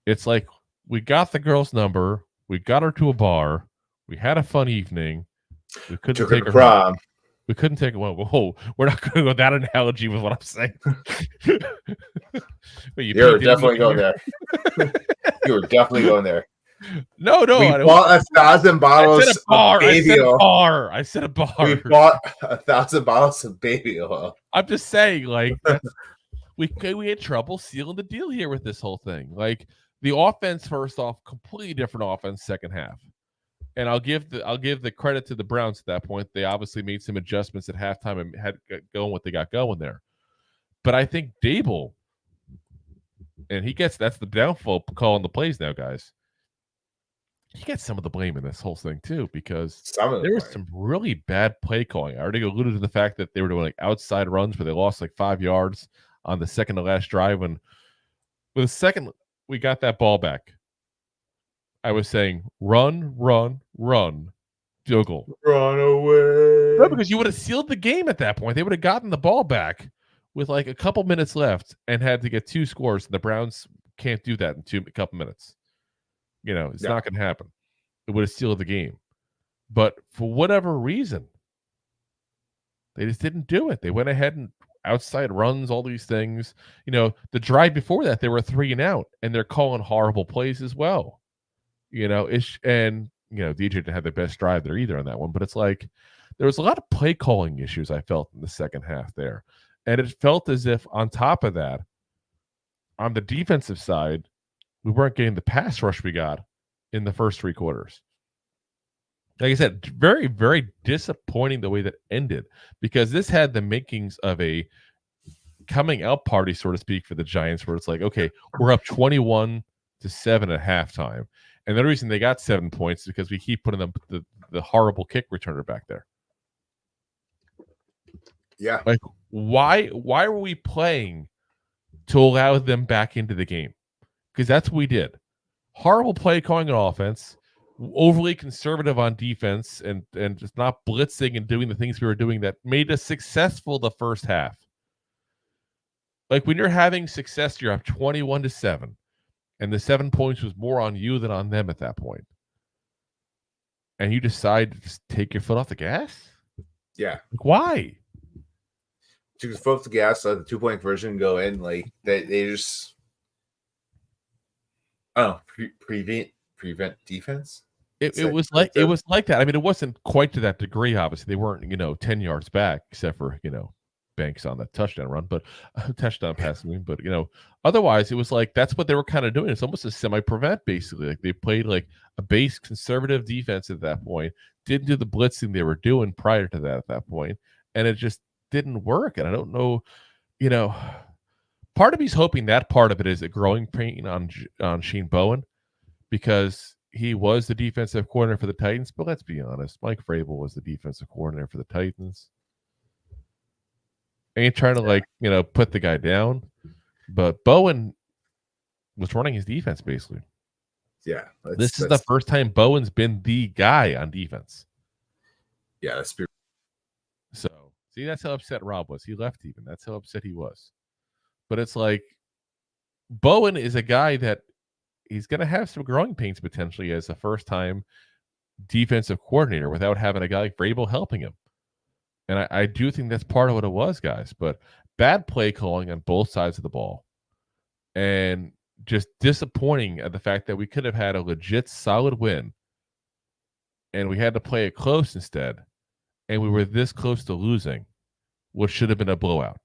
It's like we got the girl's number. We got her to a bar. We had a fun evening. We couldn't take her prom. We couldn't take her. Whoa, we're not going to go that analogy with what I'm saying. You're definitely going there. You were definitely going there. No. We bought 1,000 bottles of baby oil. I said a bar. We bought 1,000 bottles of baby oil. I'm just saying, like, we had trouble sealing the deal here with this whole thing. Like, the offense, first off, completely different offense second half. And I'll give the credit to the Browns at that point. They obviously made some adjustments at halftime and had going what they got going there. But I think Dable, and that's the downfall calling the plays now, guys. He gets some of the blame in this whole thing too, because there was some really bad play calling. I already alluded to the fact that they were doing like outside runs where they lost like 5 yards on the second to last drive. When with the second we got that ball back, I was saying run, field goal. Run away. No, because you would have sealed the game at that point. They would have gotten the ball back with like a couple minutes left and had to get 2 scores, and the Browns can't do that in a couple minutes. It's not going to happen. It would have sealed the game. But for whatever reason, they just didn't do it. They went ahead and outside runs, all these things. The drive before that, they were 3 and out, and they're calling horrible plays as well. DJ didn't have the best drive there either on that one, but it's like there was a lot of play calling issues I felt in the second half there. And it felt as if on top of that, on the defensive side, we weren't getting the pass rush we got in the first 3 quarters. like I said, very, very disappointing the way that ended, because this had the makings of a coming out party, so to speak, for the Giants, where it's like, okay, we're up 21-7 at halftime. And the reason they got 7 points is because we keep putting the horrible kick returner back there. Yeah. Like, why were we playing to allow them back into the game? Because that's what we did. Horrible play calling on offense, overly conservative on defense, and just not blitzing and doing the things we were doing that made us successful the first half. Like, when you're having success, you're up 21-7, and the 7 points was more on you than on them at that point. And you decide to just take your foot off the gas? Yeah. Like, why? Took his foot off the gas, let the 2-point version go in. Like, they just, I don't know, prevent defense. It was like that. I mean, it wasn't quite to that degree. Obviously, they weren't 10 yards back, except for Banks on that touchdown run, but touchdown passing. But otherwise, it was like that's what they were kind of doing. It's almost a semi-prevent, basically. Like, they played like a base conservative defense at that point. Didn't do the blitzing they were doing prior to that at that point, and it just didn't work. And I don't know, part of me's hoping that part of it is a growing pain on Shane Bowen, because he was the defensive coordinator for the Titans. But let's be honest, Mike Vrabel was the defensive coordinator for the Titans. I ain't trying to put the guy down, but Bowen was running his defense basically. Yeah, this is the first time Bowen's been the guy on defense. Yeah, that's true. So see, that's how upset Rob was. He left even. That's how upset he was. But it's like Bowen is a guy that he's going to have some growing pains potentially as a first-time defensive coordinator without having a guy like Vrabel helping him. And I do think that's part of what it was, guys. But bad play calling on both sides of the ball. And just disappointing at the fact that we could have had a legit solid win. And we had to play it close instead. And we were this close to losing, which should have been a blowout.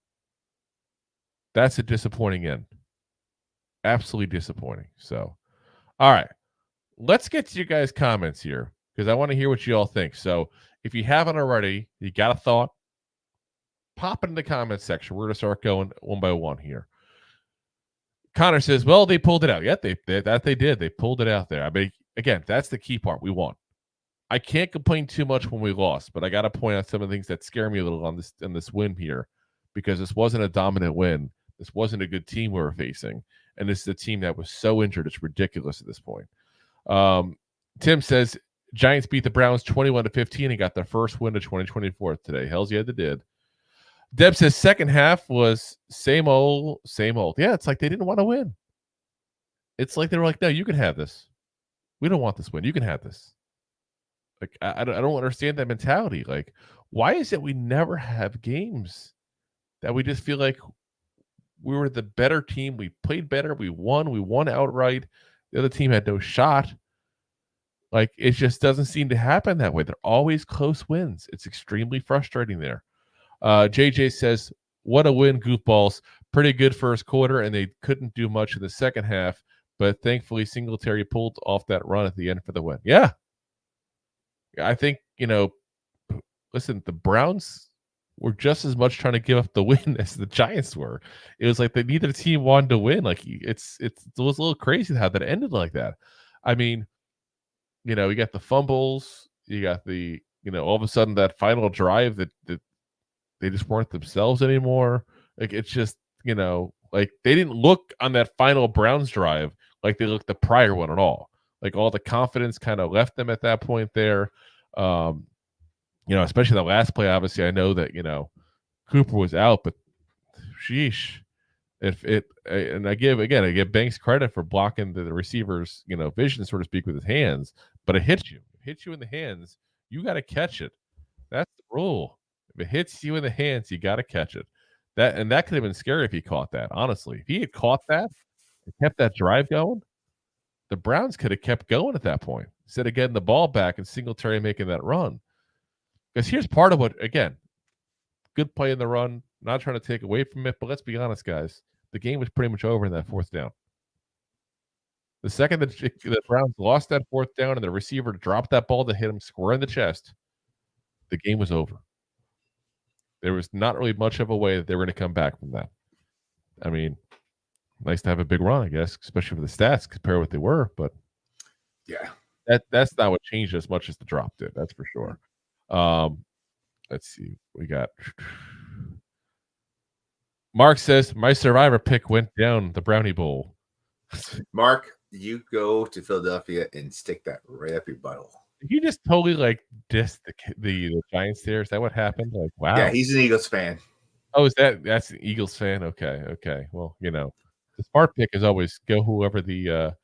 That's a disappointing end. Absolutely disappointing. So, all right. Let's get to your guys' comments here, because I want to hear what you all think. So, if you haven't already, you got a thought, pop it in the comments section. We're going to start going one by one here. Connor says, well, they pulled it out. Yeah, they did. They pulled it out there. I mean, again, that's the key part. We won. I can't complain too much when we lost, but I got to point out some of the things that scare me a little on this win here, because this wasn't a dominant win. This wasn't a good team we were facing, and this is a team that was so injured. It's ridiculous at this point. Tim says, Giants beat the Browns 21-15 and got their first win of 2024 today. Hells yeah, they did. Deb says second half was same old, same old. Yeah, it's like they didn't want to win. It's like they were like, no, you can have this. We don't want this win. You can have this. Like, I don't understand that mentality. Like, why is it we never have games that we just feel like we were the better team? We played better. We won outright. The other team had no shot. Like, it just doesn't seem to happen that way. They're always close wins. It's extremely frustrating there. JJ says, what a win, Goofballs. Pretty good first quarter, and they couldn't do much in the second half, but thankfully Singletary pulled off that run at the end for the win. Yeah. I think, listen, the Browns were just as much trying to give up the win as the Giants were. It was like neither team wanted to win. Like, it was a little crazy how that ended like that. I mean, you got the fumbles, you got the, all of a sudden that final drive that they just weren't themselves anymore. Like, it's just, like they didn't look on that final Browns drive like they looked the prior one at all. Like, all the confidence kind of left them at that point there. Especially the last play, obviously I know that, Cooper was out, but sheesh. And I give Banks credit for blocking the receiver's, vision, so to speak, with his hands, but it hits you. It hits you in the hands. You got to catch it. That's the rule. If it hits you in the hands, you got to catch it. That could have been scary if he caught that. Honestly, if he had caught that and kept that drive going, the Browns could have kept going at that point instead of getting the ball back and Singletary making that run. Because here's part of what, again, good play in the run. Not trying to take away from it, but let's be honest, guys. The game was pretty much over in that fourth down. The second that the Browns lost that fourth down and the receiver dropped that ball to hit him square in the chest, the game was over. There was not really much of a way that they were going to come back from that. I mean, nice to have a big run, I guess, especially for the stats compared to what they were. But yeah, that's not what changed as much as the drop did. That's for sure. Let's see. We got Mark says my survivor pick went down the Brownie Bowl. Mark, you go to Philadelphia and stick that right up your butthole. You just totally like dissed the Giants there. Is that what happened? Like, wow. Yeah, he's an Eagles fan. Oh, that's an Eagles fan? Okay. Well, you know, the smart pick is always go whoever the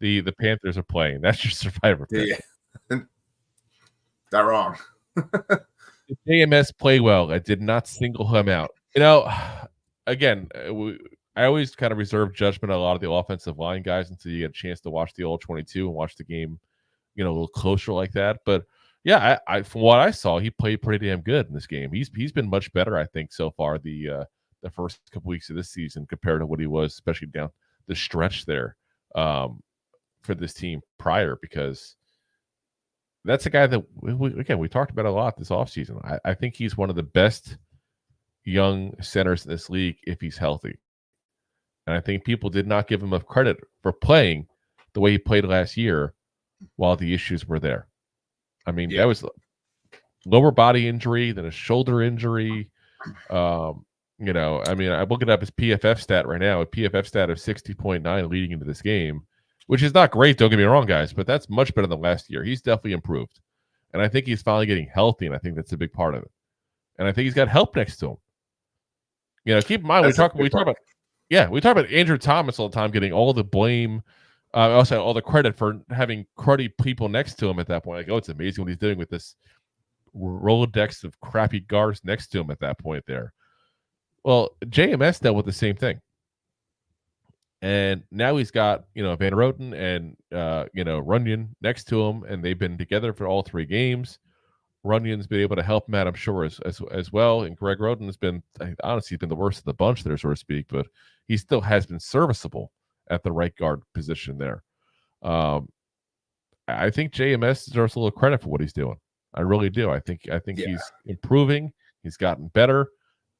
the Panthers are playing. That's your survivor pick. Yeah. Not wrong. Did JMS play well? I did not single him out. You know, again, I always kind of reserve judgment on a lot of the offensive line guys until you get a chance to watch the all 22 and watch the game, you know, a little closer like that. But yeah, I from what I saw, he played pretty damn good in this game. He's been much better, I think, so far the first couple weeks of this season compared to what he was, especially down the stretch there for this team prior, because that's a guy that we talked about a lot this offseason. I think he's one of the best young centers in this league if he's healthy. And I think people did not give him enough credit for playing the way he played last year while the issues were there. I mean, that was lower body injury, then a shoulder injury. You know, I mean, I'm looking up his PFF stat right now, a PFF stat of 60.9 leading into this game, which is not great, don't get me wrong, guys, but that's much better than last year. He's definitely improved. And I think he's finally getting healthy, and I think that's a big part of it. And I think he's got help next to him. You know, keep in mind, we talk about Andrew Thomas all the time getting all the blame, also all the credit for having cruddy people next to him at that point. Like, oh, it's amazing what he's doing with this Rolodex of crappy guards next to him at that point there. Well, JMS dealt with the same thing. And now he's got, you know, Van Roten and, you know, Runyon next to him, and they've been together for all 3 games. Runyon's been able to help him out, I'm sure, as well. And Greg Roten has been, honestly, been the worst of the bunch there, so to speak, but he still has been serviceable at the right guard position there. I think JMS deserves a little credit for what he's doing. I really do. I think he's improving. He's gotten better.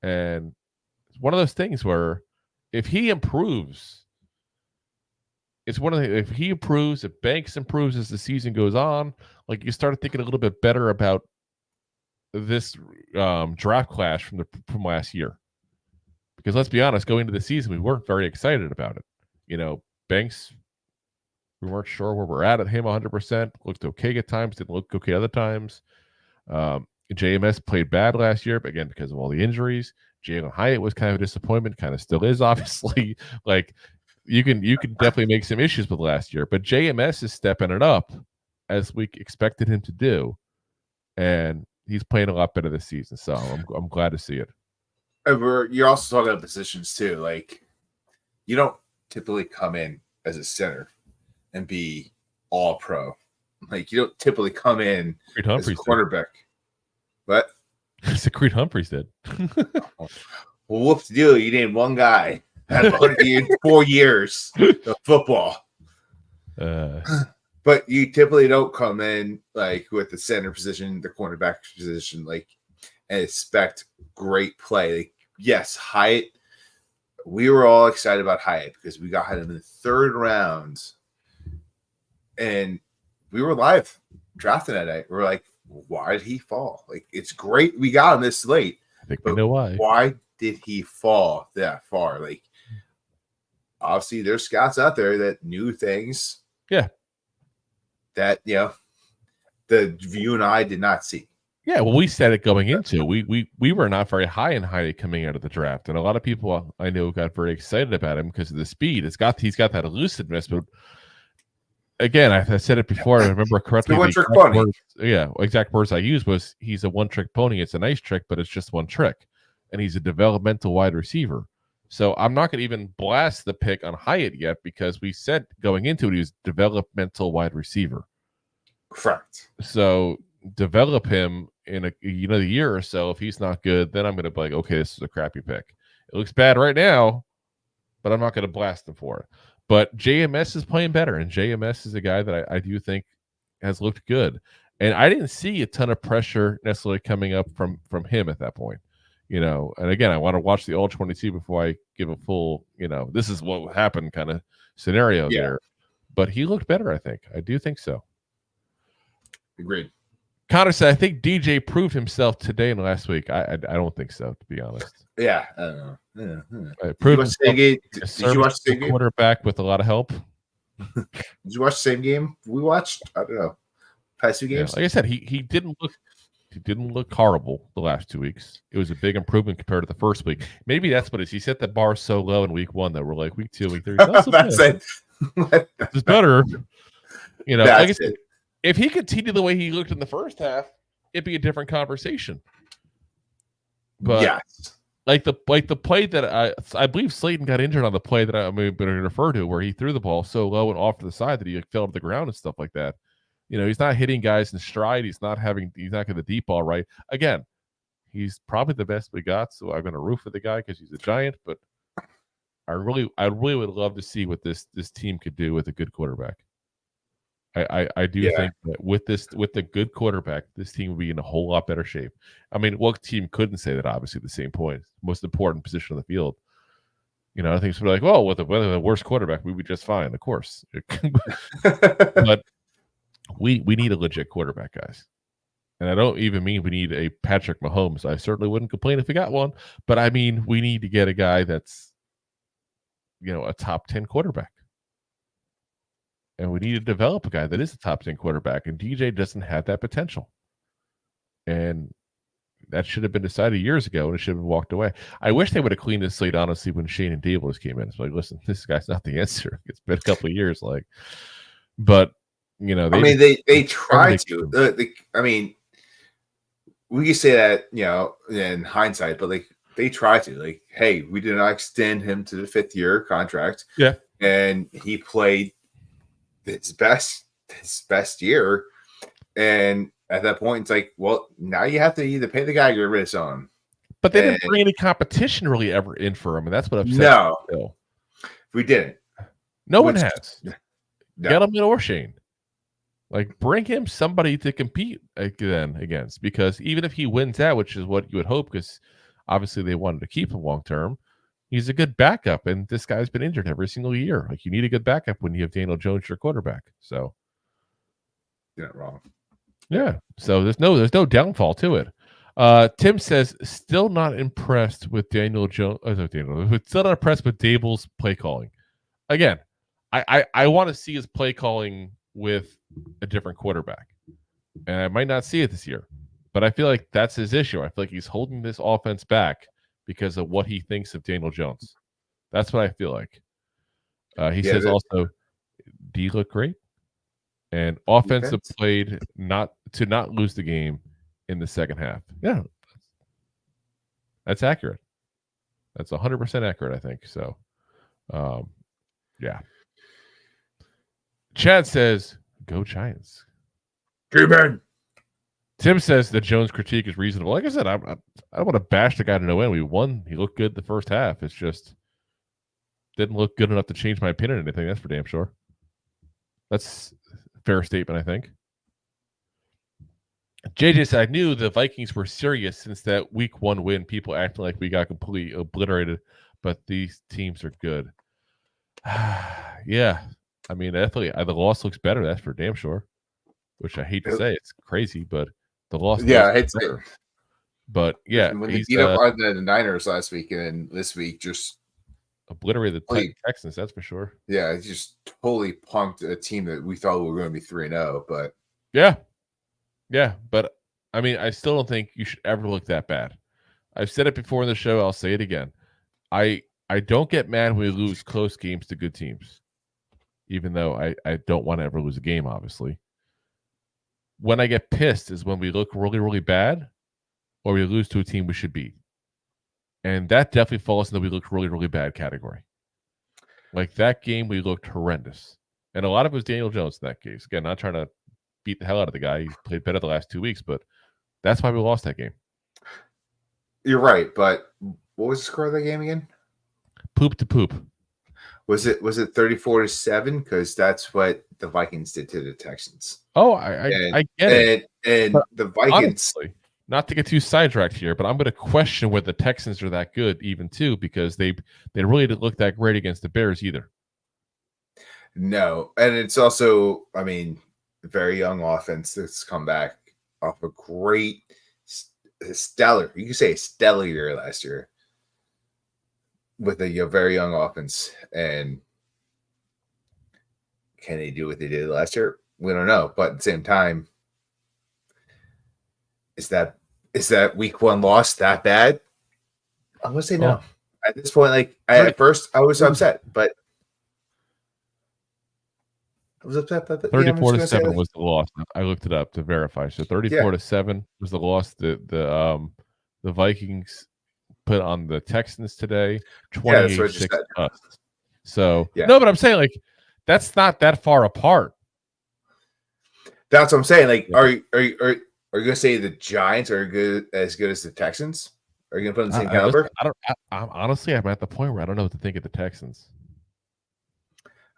And it's one of those things where if he improves, if he improves, if Banks improves as the season goes on, like you start thinking a little bit better about this draft class from last year. Because let's be honest, going into the season, we weren't very excited about it. You know, Banks, we weren't sure where we're at him 100%. Looked okay at times, didn't look okay other times. JMS played bad last year, but again, because of all the injuries. Jalen Hyatt was kind of a disappointment, kind of still is, obviously. Like, you can definitely make some issues with last year, but JMS is stepping it up as we expected him to do, and he's playing a lot better this season. So I'm glad to see it. You're also talking about positions too. Like, you don't typically come in as a center and be all pro. Like, you don't typically come in as a quarterback. What? Creed Humphreys did. Well, what's the deal? You named one guy had 4 years of football. But you typically don't come in like with the center position, the cornerback position, like, and expect great play. Like, yes, Hyatt. We were all excited about Hyatt because we got him in the 3rd round, and we were live drafting that night. We're like, why did he fall? Like, it's great we got him this late. I think we know why. Why did he fall that far? Like, obviously, there's scouts out there that knew things. Yeah. That, you know, you and I did not see. Yeah, well, we said it going into. We were not very high in Hyatt coming out of the draft, and a lot of people I know got very excited about him because of the speed. He's got that elusiveness, but again, I said it before. I remember correctly. The one-trick pony. Exact words I used was he's a one-trick pony. It's a nice trick, but it's just one trick, and he's a developmental wide receiver. So I'm not going to even blast the pick on Hyatt yet because we said going into it he was developmental wide receiver. Correct. So develop him in a year or so. If he's not good, then I'm going to be like, okay, this is a crappy pick. It looks bad right now, but I'm not going to blast him for it. But JMS is playing better, and JMS is a guy that I do think has looked good. And I didn't see a ton of pressure necessarily coming up from him at that point. And again, I want to watch the all 22 before I give a full, this is what happened kind of scenario there. But he looked better, I think. I do think so. Agreed. Connor said, I think DJ proved himself today and last week. I don't think so, to be honest. Yeah, I don't know. Yeah. Proved Did you watch the same game? Quarterback with a lot of help. Did you watch the same game we watched? I don't know. Past 2 games? Like I said, he didn't look horrible the last 2 weeks. It was a big improvement compared to the first week. Maybe that's what it is. He set the bar so low in week 1 that we're like week 2, week 3. That's it. It's better. Like I said, if he continued the way he looked in the first half, it'd be a different conversation. But yes. like the play that I believe Slayton got injured on the play that I'm going to refer to, where he threw the ball so low and off to the side that he fell to the ground and stuff like that. He's not hitting guys in stride. He's not getting the deep ball right. Again, he's probably the best we got, so I'm going to root for the guy because he's a Giant. But I really would love to see what this team could do with a good quarterback. I do think that with the good quarterback, this team would be in a whole lot better shape. I mean, what team couldn't say that? Obviously, at the same point, most important position on the field. I think somebody like, well, with the worst quarterback, we'd be just fine. Of course, but we need a legit quarterback, guys. And I don't even mean we need a Patrick Mahomes. I certainly wouldn't complain if we got one, but I mean we need to get a guy that's a top 10 quarterback. And we need to develop a guy that is a top 10 quarterback. And DJ doesn't have that potential. And that should have been decided years ago, and it should have been walked away. I wish they would have cleaned this slate, honestly, when Shane and Davis came in. It's like, listen, this guy's not the answer. It's been a couple of years. But, they tried to. We could say that, in hindsight, but, they tried to. Hey, we did not extend him to the 5th-year contract. Yeah. And he played his best year, and at that point it's like, well, now you have to either pay the guy or get rid of someone. But they didn't bring any competition really ever in for him, and that's what upset me. No, we didn't. No one has. No. Gettleman or Shane, bring him somebody to compete against, because even if he wins out, which is what you would hope, because obviously they wanted to keep him long term. He's a good backup, and this guy's been injured every single year. You need a good backup when you have Daniel Jones, your quarterback. So you're not wrong. Yeah. So there's no downfall to it. Tim says still not impressed with Daniel Jones. Still not impressed with Dable's play calling. Again, I want to see his play calling with a different quarterback, and I might not see it this year. But I feel like that's his issue. I feel like he's holding this offense back because of what he thinks of Daniel Jones. That's what I feel like. He says also, D look great. And offensive played not lose the game in the second half. Yeah. That's accurate. That's 100% accurate, I think. So, yeah. Chad says, go Giants. Good. Tim says the Jones critique is reasonable. Like I said, I don't want to bash the guy to no end. We won. He looked good the first half. It's just didn't look good enough to change my opinion on anything. That's for damn sure. That's a fair statement, I think. JJ said, I knew the Vikings were serious since that week 1 win. People acting like we got completely obliterated, but these teams are good. Yeah. I mean, definitely, the loss looks better. That's for damn sure. Which I hate to say. It's crazy, but the loss. Yeah, it's better. But yeah, when they beat up on the Niners last week, and then this week just obliterated the Texans. That's for sure. Yeah, it just totally punked a team that we thought we were going to be 3-0. But yeah, but I mean, I still don't think you should ever look that bad. I've said it before in the show. I'll say it again. I don't get mad when we lose close games to good teams, even though I don't want to ever lose a game, obviously. When I get pissed is when we look really, really bad or we lose to a team we should beat. And that definitely falls in the we looked really, really bad category. Like that game, we looked horrendous. And a lot of it was Daniel Jones in that case. Again, not trying to beat the hell out of the guy. He played better the last 2 weeks, but that's why we lost that game. You're right, but what was the score of that game again? Poop to poop. Was it 34-7? Because that's what the Vikings did to the Texans. Oh, I get it. And But the Vikings, honestly, not to get too sidetracked here, but I'm going to question whether the Texans are that good even too, because they really didn't look that great against the Bears either. no, and it's also, I mean, very young offense that's come back off a great, stellar, you could say stellar year last year with a very young offense. And can they do what they did last year? We don't know, but at the same time, is that week 1 loss that bad? I'm gonna say no. At this point, like at first I was upset, but I was upset. But 34-7 was the loss. I looked it up to verify. So 34-7 was the loss. The Vikings put on the Texans today. 28-6 us. So no, but I'm saying like that's not that far apart. That's what I'm saying. Like, are you gonna say the Giants are as good as the Texans? Are you gonna put them in the same caliber? I'm honestly, I'm at the point where I don't know what to think of the Texans.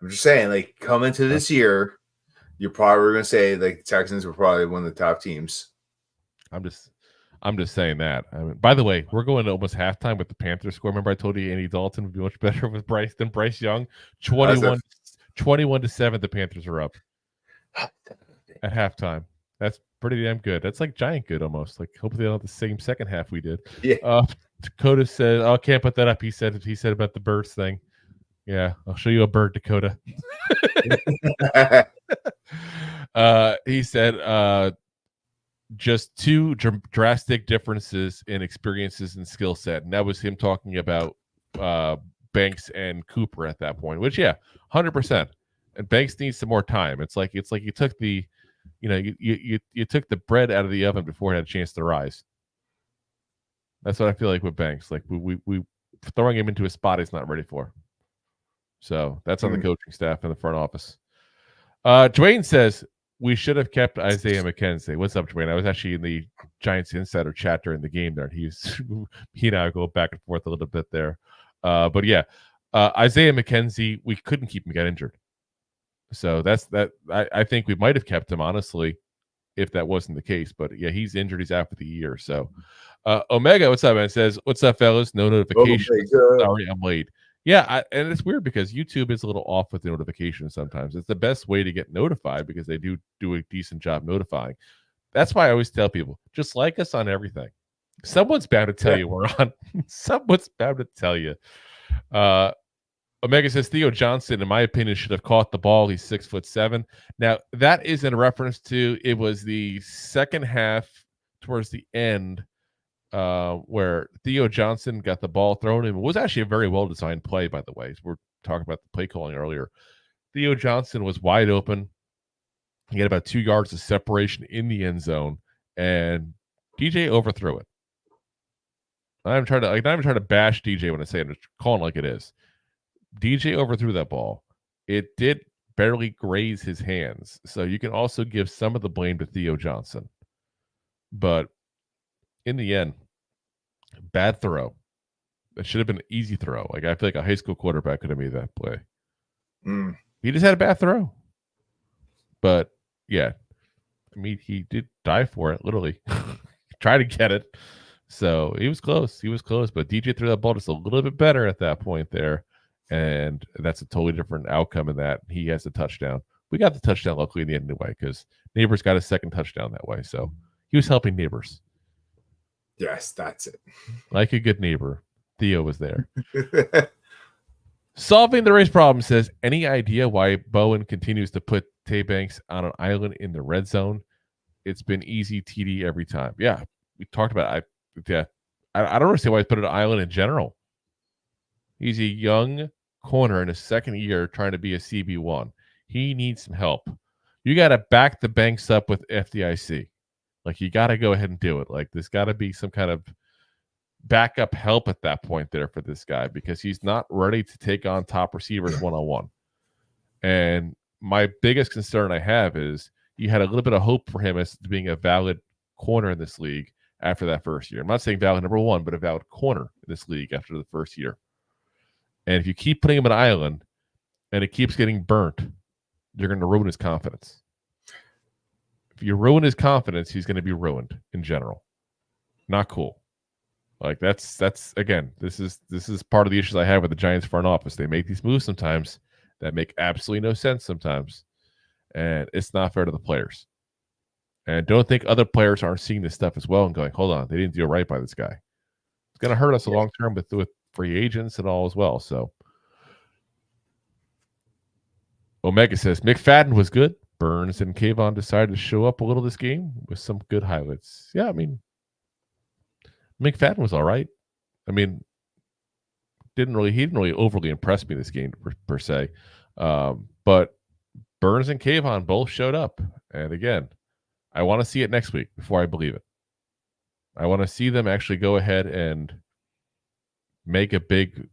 I'm just saying, like, come into this year, you're probably going to say like the Texans were probably one of the top teams. I'm just saying that. I mean, by the way, we're going to almost halftime with the Panthers score. Remember, I told you Andy Dalton would be much better with Bryce than Bryce Young. 21-7. The Panthers are up at halftime. That's pretty damn good. That's like giant good almost. Like hopefully they don't have the same second half we did. Yeah. Dakota said, "Oh, can't put that up." He said about the birds thing. Yeah, I'll show you a bird, Dakota. He said just two drastic differences in experiences and skill set. And that was him talking about Banks and Cooper at that point, which, 100%. And Banks needs some more time. It's like you took the, you took the bread out of the oven before it had a chance to rise. That's what I feel like with Banks. Like we throwing him into a spot he's not ready for. So that's on the coaching staff and the front office. Dwayne says we should have kept Isaiah McKenzie. What's up, Dwayne? I was actually in the Giants Insider chat during the game there. And he and I go back and forth a little bit there. But yeah, Isaiah McKenzie, we couldn't keep him, got injured. So that's that. I think we might have kept him, honestly, if that wasn't the case. But yeah, he's injured. He's out for the year. So Omega, what's up, man? Says, what's up, fellas? No notifications. Sorry, I'm late. Yeah, and it's weird because YouTube is a little off with the notifications sometimes. It's the best way to get notified because they do a decent job notifying. That's why I always tell people, just like us on everything. Someone's bound to tell you we're on. Someone's bound to tell you. Omega says Theo Johnson, in my opinion, should have caught the ball. He's 6'7". Now, that is in reference to it was the second half towards the end where Theo Johnson got the ball thrown in. It was actually a very well-designed play, by the way. We're talking about the play calling earlier. Theo Johnson was wide open. He had about 2 yards of separation in the end zone, and DJ overthrew it. I'm trying to bash DJ when I say it. I'm just calling it like it is. DJ overthrew that ball. It did barely graze his hands, so you can also give some of the blame to Theo Johnson. But in the end, bad throw. It should have been an easy throw. Like I feel like a high school quarterback could have made that play. He just had a bad throw. But yeah, I mean, he did die for it, literally. Try to get it. So he was close. But DJ threw that ball just a little bit better at that point there. And that's a totally different outcome in that. He has a touchdown. We got the touchdown luckily in the end anyway, because Nabers got a second touchdown that way. So he was helping Nabers. Yes, that's it. Like a good neighbor, Theo was there. Solving the race problem says, any idea why Bowen continues to put Tay Banks on an island in the red zone? It's been easy TD every time. Yeah, we talked about it. I don't understand why he put it on an island in general. He's a young corner in his second year trying to be a CB1. He needs some help. You got to back the Banks up with FDIC. Like, you got to go ahead and do it. Like, there's got to be some kind of backup help at that point there for this guy because he's not ready to take on top receivers one-on-one. And my biggest concern I have is you had a little bit of hope for him as being a valid corner in this league after that first year. I'm not saying valid number one, but a valid corner in this league after the first year. And if you keep putting him on an island, and it keeps getting burnt, you're going to ruin his confidence. If you ruin his confidence, he's going to be ruined in general. Not cool. Like that's again, this is part of the issues I have with the Giants front office. They make these moves sometimes that make absolutely no sense sometimes, and it's not fair to the players. And don't think other players aren't seeing this stuff as well and going, hold on, they didn't do it right by this guy. It's going to hurt us a long term with free agents and all as well. So Omega says McFadden was good. Burns and Kayvon decided to show up a little this game with some good highlights. Yeah, I mean, McFadden was all right. I mean, he didn't really overly impress me this game per se. But Burns and Kayvon both showed up. And again, I want to see it next week before I believe it. I want to see them actually go ahead and make a big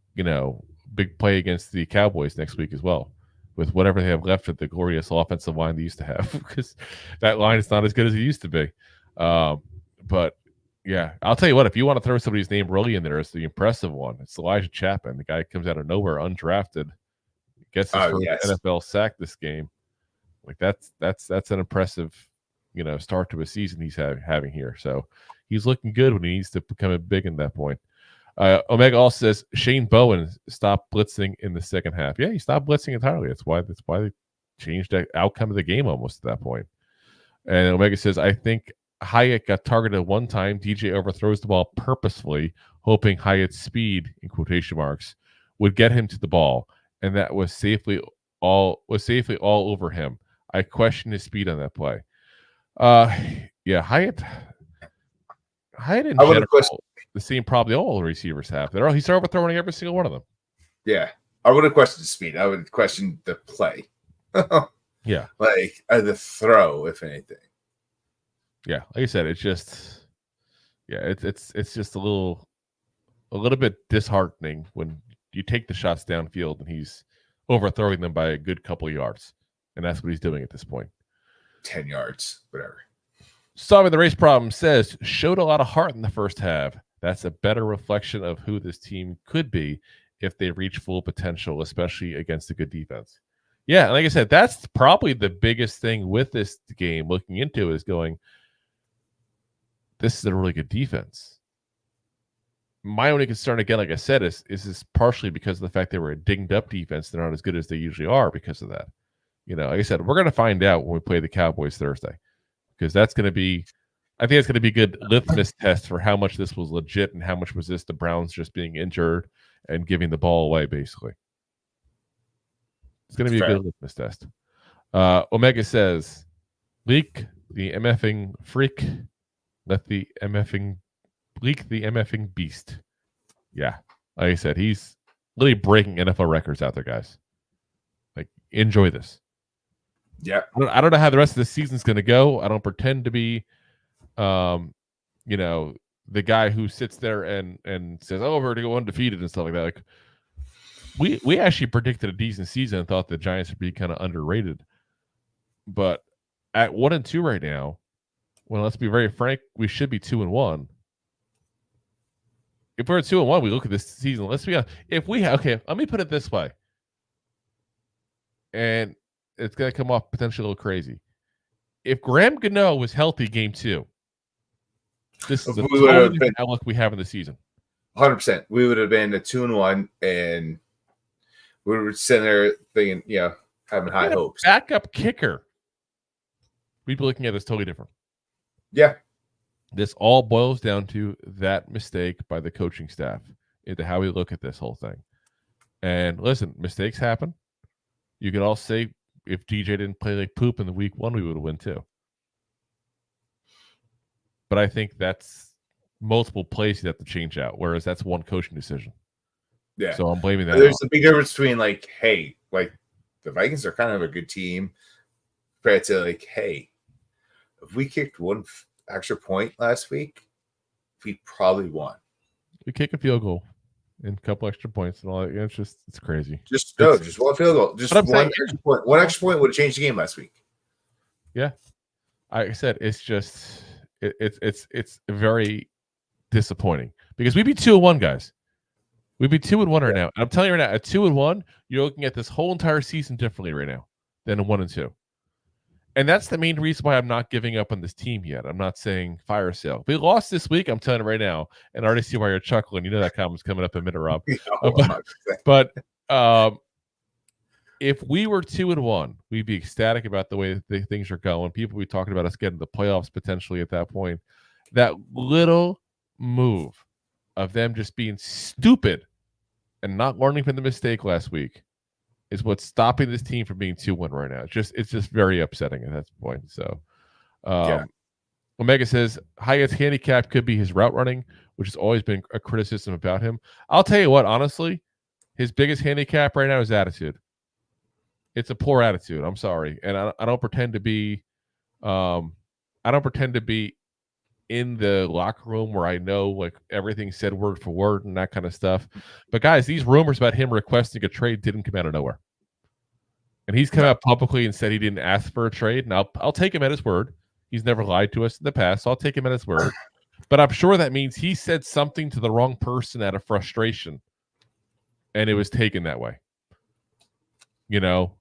play against the Cowboys next week as well, with whatever they have left of the glorious offensive line they used to have, because that line is not as good as it used to be. But yeah, I'll tell you what, if you want to throw somebody's name really in there, it's the impressive one. It's Elijah Chapman. The guy comes out of nowhere, undrafted, gets his first NFL sack this game. Like that's an impressive, start to a season he's having here. So he's looking good when he needs to become a big in that point. Omega also says Shane Bowen stopped blitzing in the second half. Yeah, he stopped blitzing entirely. That's why they changed the outcome of the game almost at that point. And Omega says, I think Hyatt got targeted one time. DJ overthrows the ball purposefully, hoping Hyatt's speed, in quotation marks, would get him to the ball, and that was safely all over him. I question his speed on that play. Yeah, Hyatt in general, the same problem all the receivers have. He's overthrowing every single one of them. Yeah, I wouldn't question the speed. I would question the play. Yeah, like the throw, if anything. Yeah, like I said, it's just, it's just a little bit disheartening when you take the shots downfield and he's overthrowing them by a good couple of yards, and that's what he's doing at this point. 10 yards, whatever. Solving the Race Problem says, showed a lot of heart in the first half. That's a better reflection of who this team could be if they reach full potential, especially against a good defense. Yeah, like I said, that's probably the biggest thing with this game looking into is going, this is a really good defense. My only concern, again, like I said, is this partially because of the fact they were a dinged up defense. They're not as good as they usually are because of that. Like I said, we're going to find out when we play the Cowboys Thursday, because I think it's going to be a good litmus test for how much this was legit and how much was this the Browns just being injured and giving the ball away, basically. It's going to be a good litmus test. Omega says, leak the MFing freak. Let the MFing leak the MFing beast. Yeah. Like I said, he's really breaking NFL records out there, guys. Like, enjoy this. Yeah. I don't know how the rest of the season's going to go. I don't pretend to be, the guy who sits there and says, oh, we're going to go undefeated and stuff like that. Like, we actually predicted a decent season and thought the Giants would be kind of underrated. But at 1-2 right now, well, let's be very frank, we should be 2-1. If we're at 2-1, we look at this season. Let's be honest. Let me put it this way. And it's going to come off potentially a little crazy. If Graham Gano was healthy game 2, this is the totally different outlook we have in the season. 100%. We would have been a 2-1, and we were sitting there thinking, having high hopes. Backup kicker. We'd be looking at this totally different. Yeah. This all boils down to that mistake by the coaching staff into how we look at this whole thing. And listen, mistakes happen. You could all say if DJ didn't play like poop in the week 1, we would have won too. But I think that's multiple plays you have to change out, whereas that's one coaching decision. Yeah. So I'm blaming that. There's a big difference between the Vikings are kind of a good team compared to hey, if we kicked one extra point last week, we probably won. We kick a field goal and a couple extra points and all that. It's crazy. Just one field goal. Just one extra point. One extra point would have changed the game last week. Yeah. I said it's just it's very disappointing because we beat 2-1, guys. We'd be 2-1 right now. And I'm telling you right now, at 2-1, you're looking at this whole entire season differently right now than a 1-2. And that's the main reason why I'm not giving up on this team yet. I'm not saying fire sale. If we lost this week, I'm telling you right now, and I already see why you're chuckling. You know that comment's coming up in a minute, Rob. But if we were 2-1, we'd be ecstatic about the way things are going. People would be talking about us getting the playoffs potentially at that point. That little move of them just being stupid and not learning from the mistake last week is what's stopping this team from being 2-1 right now. It's just very upsetting at that point. So, Omega says highest handicap could be his route running, which has always been a criticism about him. I'll tell you what, honestly, his biggest handicap right now is attitude. It's a poor attitude. I'm sorry, and I don't pretend to be, in the locker room where I know like everything's said word for word and that kind of stuff. But guys, these rumors about him requesting a trade didn't come out of nowhere. And he's come out publicly and said he didn't ask for a trade. And I'll take him at his word. He's never lied to us in the past, so I'll take him at his word. But I'm sure that means he said something to the wrong person out of frustration. And it was taken that way. You know?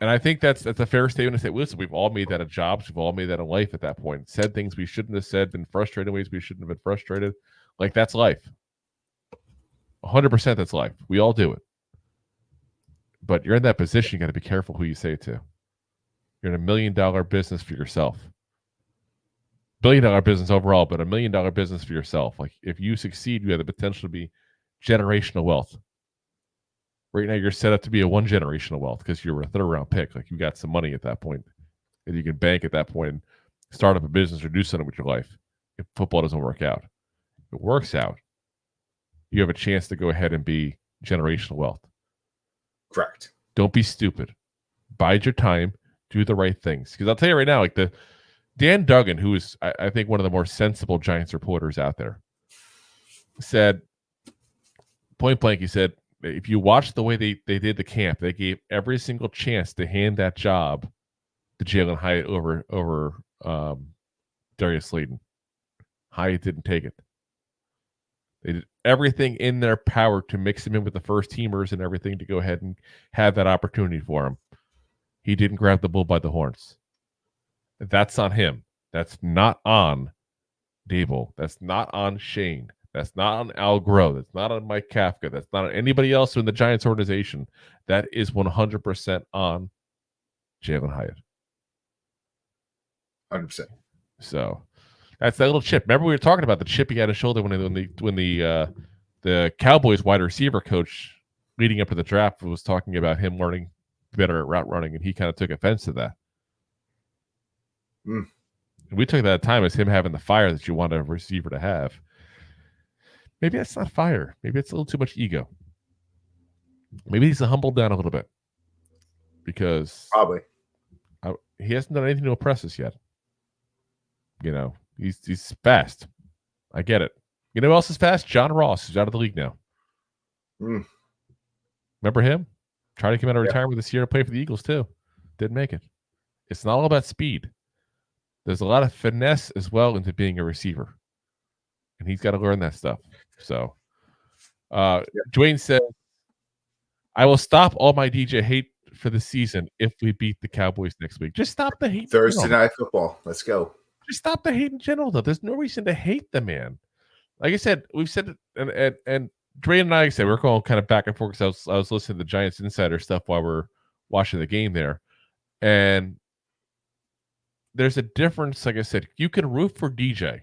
And I think that's a fair statement to say, listen, we've all made that at jobs. We've all made that in life at that point. Said things we shouldn't have said, been frustrated in ways we shouldn't have been frustrated. Like, that's life. 100% that's life. We all do it. But you're in that position. You got to be careful who you say it to. You're in $1 million business for yourself. $1 billion business overall, but $1 million business for yourself. Like, if you succeed, you have the potential to be generational wealth. Right now, you're set up to be a one generational wealth because you're a third round pick. Like, you got some money at that point, and you can bank at that point and start up a business or do something with your life. If football doesn't work out, if it works out, you have a chance to go ahead and be generational wealth. Correct. Don't be stupid. Bide your time. Do the right things. Because I'll tell you right now, like Dan Duggan, who is I think one of the more sensible Giants reporters out there, said point blank. He said, if you watch the way they did the camp, they gave every single chance to hand that job to Jalen Hyatt over Darius Slayton. Hyatt didn't take it. They did everything in their power to mix him in with the first teamers and everything to go ahead and have that opportunity for him. He didn't grab the bull by the horns. That's on him. That's not on Dable. That's not on Shane. That's not on Al Groh. That's not on Mike Kafka. That's not on anybody else in the Giants organization. That is 100% on Jalen Hyatt. 100%. So that's that little chip. Remember we were talking about the chip he had on his shoulder when the Cowboys wide receiver coach leading up to the draft was talking about him learning better at route running, and he kind of took offense to that. And we took that time as him having the fire that you want a receiver to have. Maybe that's not fire. Maybe it's a little too much ego. Maybe he's humbled down a little bit because probably he hasn't done anything to impress us yet. You know, he's fast. I get it. You know who else is fast? John Ross, who's out of the league now. Remember him? Trying to come out of retirement this year to play for the Eagles too. Didn't make it. It's not all about speed. There's a lot of finesse as well into being a receiver. And he's got to learn that stuff. So, Dwayne said, I will stop all my DJ hate for the season if we beat the Cowboys next week. Just stop the hate. Thursday night football. Let's go. Just stop the hate in general, though. There's no reason to hate the man. Like I said, we've said it, and Dwayne and I said we're going kind of back and forth because I was listening to the Giants Insider stuff while we're watching the game there. And there's a difference. Like I said, you can root for DJ.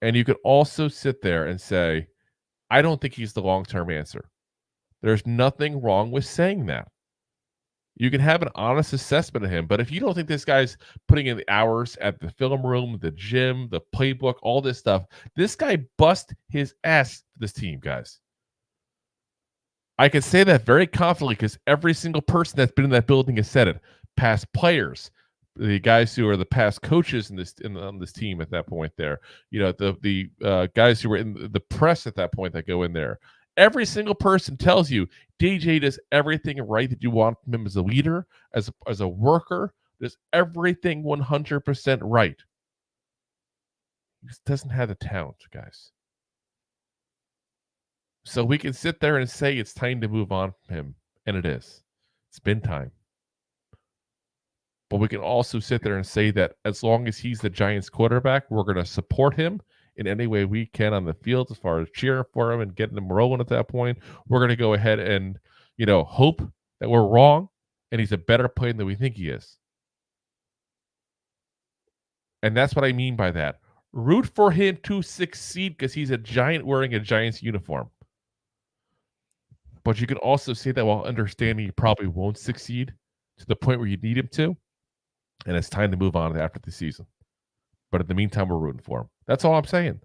And you could also sit there and say, I don't think he's the long-term answer. There's nothing wrong with saying that. You can have an honest assessment of him, but if you don't think this guy's putting in the hours at the film room, the gym, the playbook, all this stuff, this guy bust his ass for this team, guys. I can say that very confidently because every single person that's been in that building has said it. Past players, the guys who are the past coaches on this team at that point there, you know, the guys who were in the press at that point that go in there. Every single person tells you DJ does everything right that you want from him as a leader, as a worker, does everything 100% right. He just doesn't have the talent, guys. So we can sit there and say it's time to move on from him, and it is. It's been time. But we can also sit there and say that as long as he's the Giants quarterback, we're going to support him in any way we can on the field as far as cheering for him and getting him rolling at that point. We're going to go ahead and, hope that we're wrong and he's a better player than we think he is. And that's what I mean by that. Root for him to succeed because he's a Giant wearing a Giants uniform. But you can also say that while understanding he probably won't succeed to the point where you need him to. And it's time to move on after the season. But in the meantime, we're rooting for him. That's all I'm saying.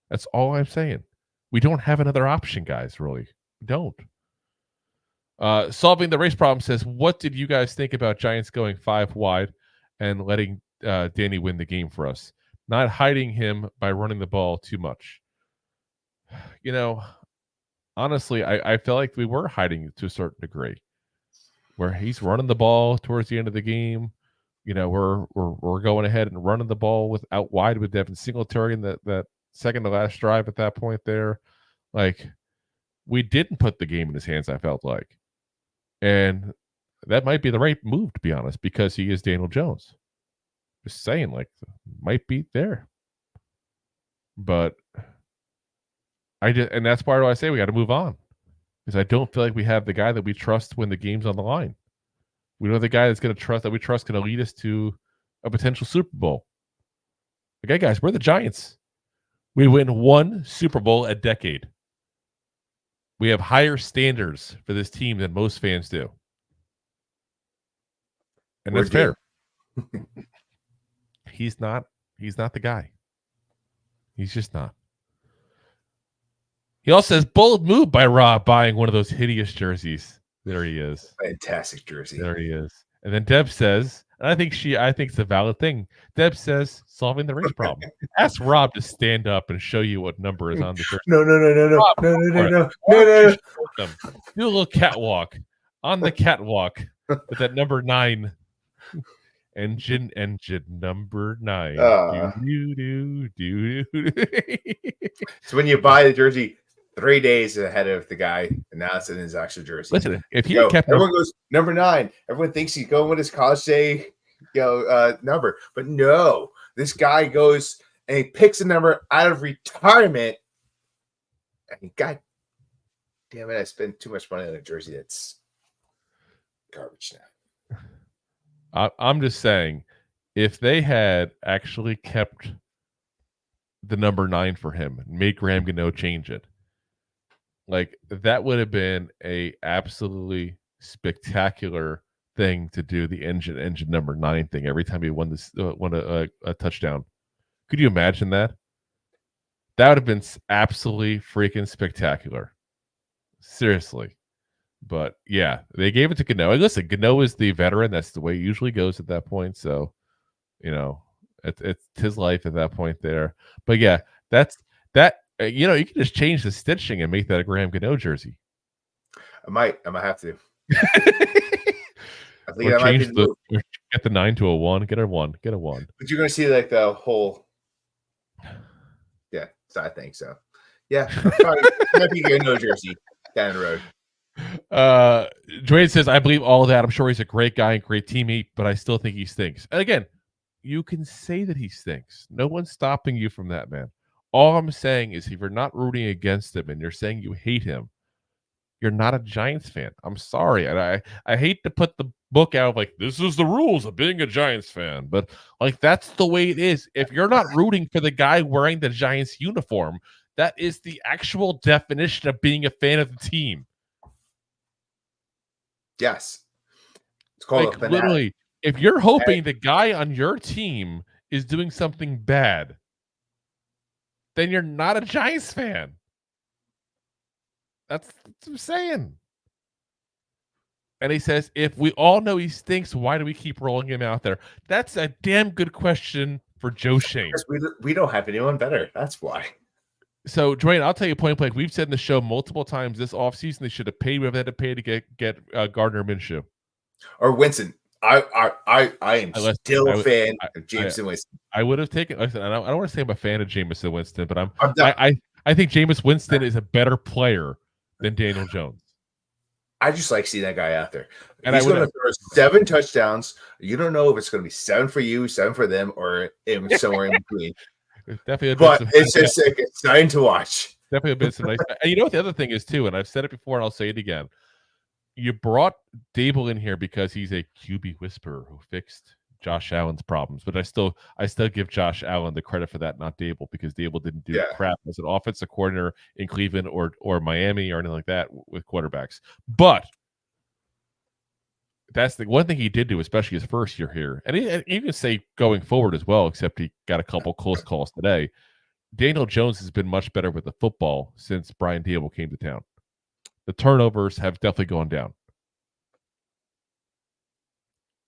That's all I'm saying. We don't have another option, guys, really. We don't. Solving the race problem says, what did you guys think about Giants going 5 wide and letting Danny win the game for us? Not hiding him by running the ball too much. Honestly, I feel like we were hiding to a certain degree. Where he's running the ball towards the end of the game. We're going ahead and running the ball out wide with Devin Singletary in that second to last drive at that point there. Like, we didn't put the game in his hands, I felt like. And that might be the right move, to be honest, because he is Daniel Jones. Just saying, might be there. But and that's part of why I say we got to move on. Because I don't feel like we have the guy that we trust when the game's on the line. We know the guy that we trust going to lead us to a potential Super Bowl. Okay, guys, we're the Giants. We win 1 Super Bowl a decade. We have higher standards for this team than most fans do. And that's fair. He's not the guy. He's just not. He also says, bold move by Rob buying one of those hideous jerseys. There he is. Fantastic jersey. There he is. And then Deb says, and I think it's a valid thing. Deb says, solving the race problem. Ask Rob to stand up and show you what number is on the jersey. No. Rob, No. Do a little catwalk on the catwalk with that number 9. Engine number 9. So when you buy the jersey 3 days ahead of the guy, and now it's in his actual jersey. Listen, if he had kept everyone goes number 9. Everyone thinks he's going with his college day, number, but no, this guy goes and he picks a number out of retirement. And God damn it, I spent too much money on a jersey that's garbage now. I'm just saying, if they had actually kept the number 9 for him, made Graham Gano change it, that would have been a absolutely spectacular thing to do. The engine number 9 thing every time he won a touchdown. Could you imagine that? That would have been absolutely freaking spectacular. Seriously. But yeah, they gave it to Gano. And listen, Gano is the veteran. That's the way it usually goes at that point. So, it's his life at that point there. But yeah, that's that. You can just change the stitching and make that a Graham Gano jersey. I might have to. I think or change get the 9 to a 1. Get a 1. Get a 1. But you're gonna see the whole. Yeah, so I think so. Yeah, might be a no jersey down the road. Dwayne says, I believe all of that. I'm sure he's a great guy and great teammate, but I still think he stinks. And again, you can say that he stinks. No one's stopping you from that, man. All I'm saying is if you're not rooting against him and you're saying you hate him, you're not a Giants fan. I'm sorry. And I hate to put the book out of this is the rules of being a Giants fan, but that's the way it is. If you're not rooting for the guy wearing the Giants uniform, that is the actual definition of being a fan of the team. Yes. It's called literally, if you're hoping the guy on your team is doing something bad, then you're not a Giants fan. That's what I'm saying. And he says, if we all know he stinks, why do we keep rolling him out there? That's a damn good question for Joe Shane. We don't have anyone better. That's why. So, Dwayne, I'll tell you point blank. We've said in the show multiple times this offseason they should have paid whatever they had to pay to get Gardner Minshew. Or Winston. I am still a fan of Jameson Winston. I would have taken. Listen, I don't want to say I'm a fan of Jameson Winston, but I think Jameis Winston is a better player than Daniel Jones. I just like seeing that guy out there. And He's going to throw 7 touchdowns. You don't know if it's going to be 7 for you, 7 for them, or somewhere in between. Definitely, but it's just like exciting to watch. Definitely a bit some nice. And you know what the other thing is too, and I've said it before, and I'll say it again. You brought Dable in here because he's a QB whisperer who fixed Josh Allen's problems, but I still give Josh Allen the credit for that, not Dable, because Dable didn't do crap as an offensive coordinator in Cleveland or Miami or anything like that with quarterbacks. But that's the one thing he did do, especially his first year here, and you can say going forward as well, except he got a couple close calls today. Daniel Jones has been much better with the football since Brian Dable came to town. The turnovers have definitely gone down.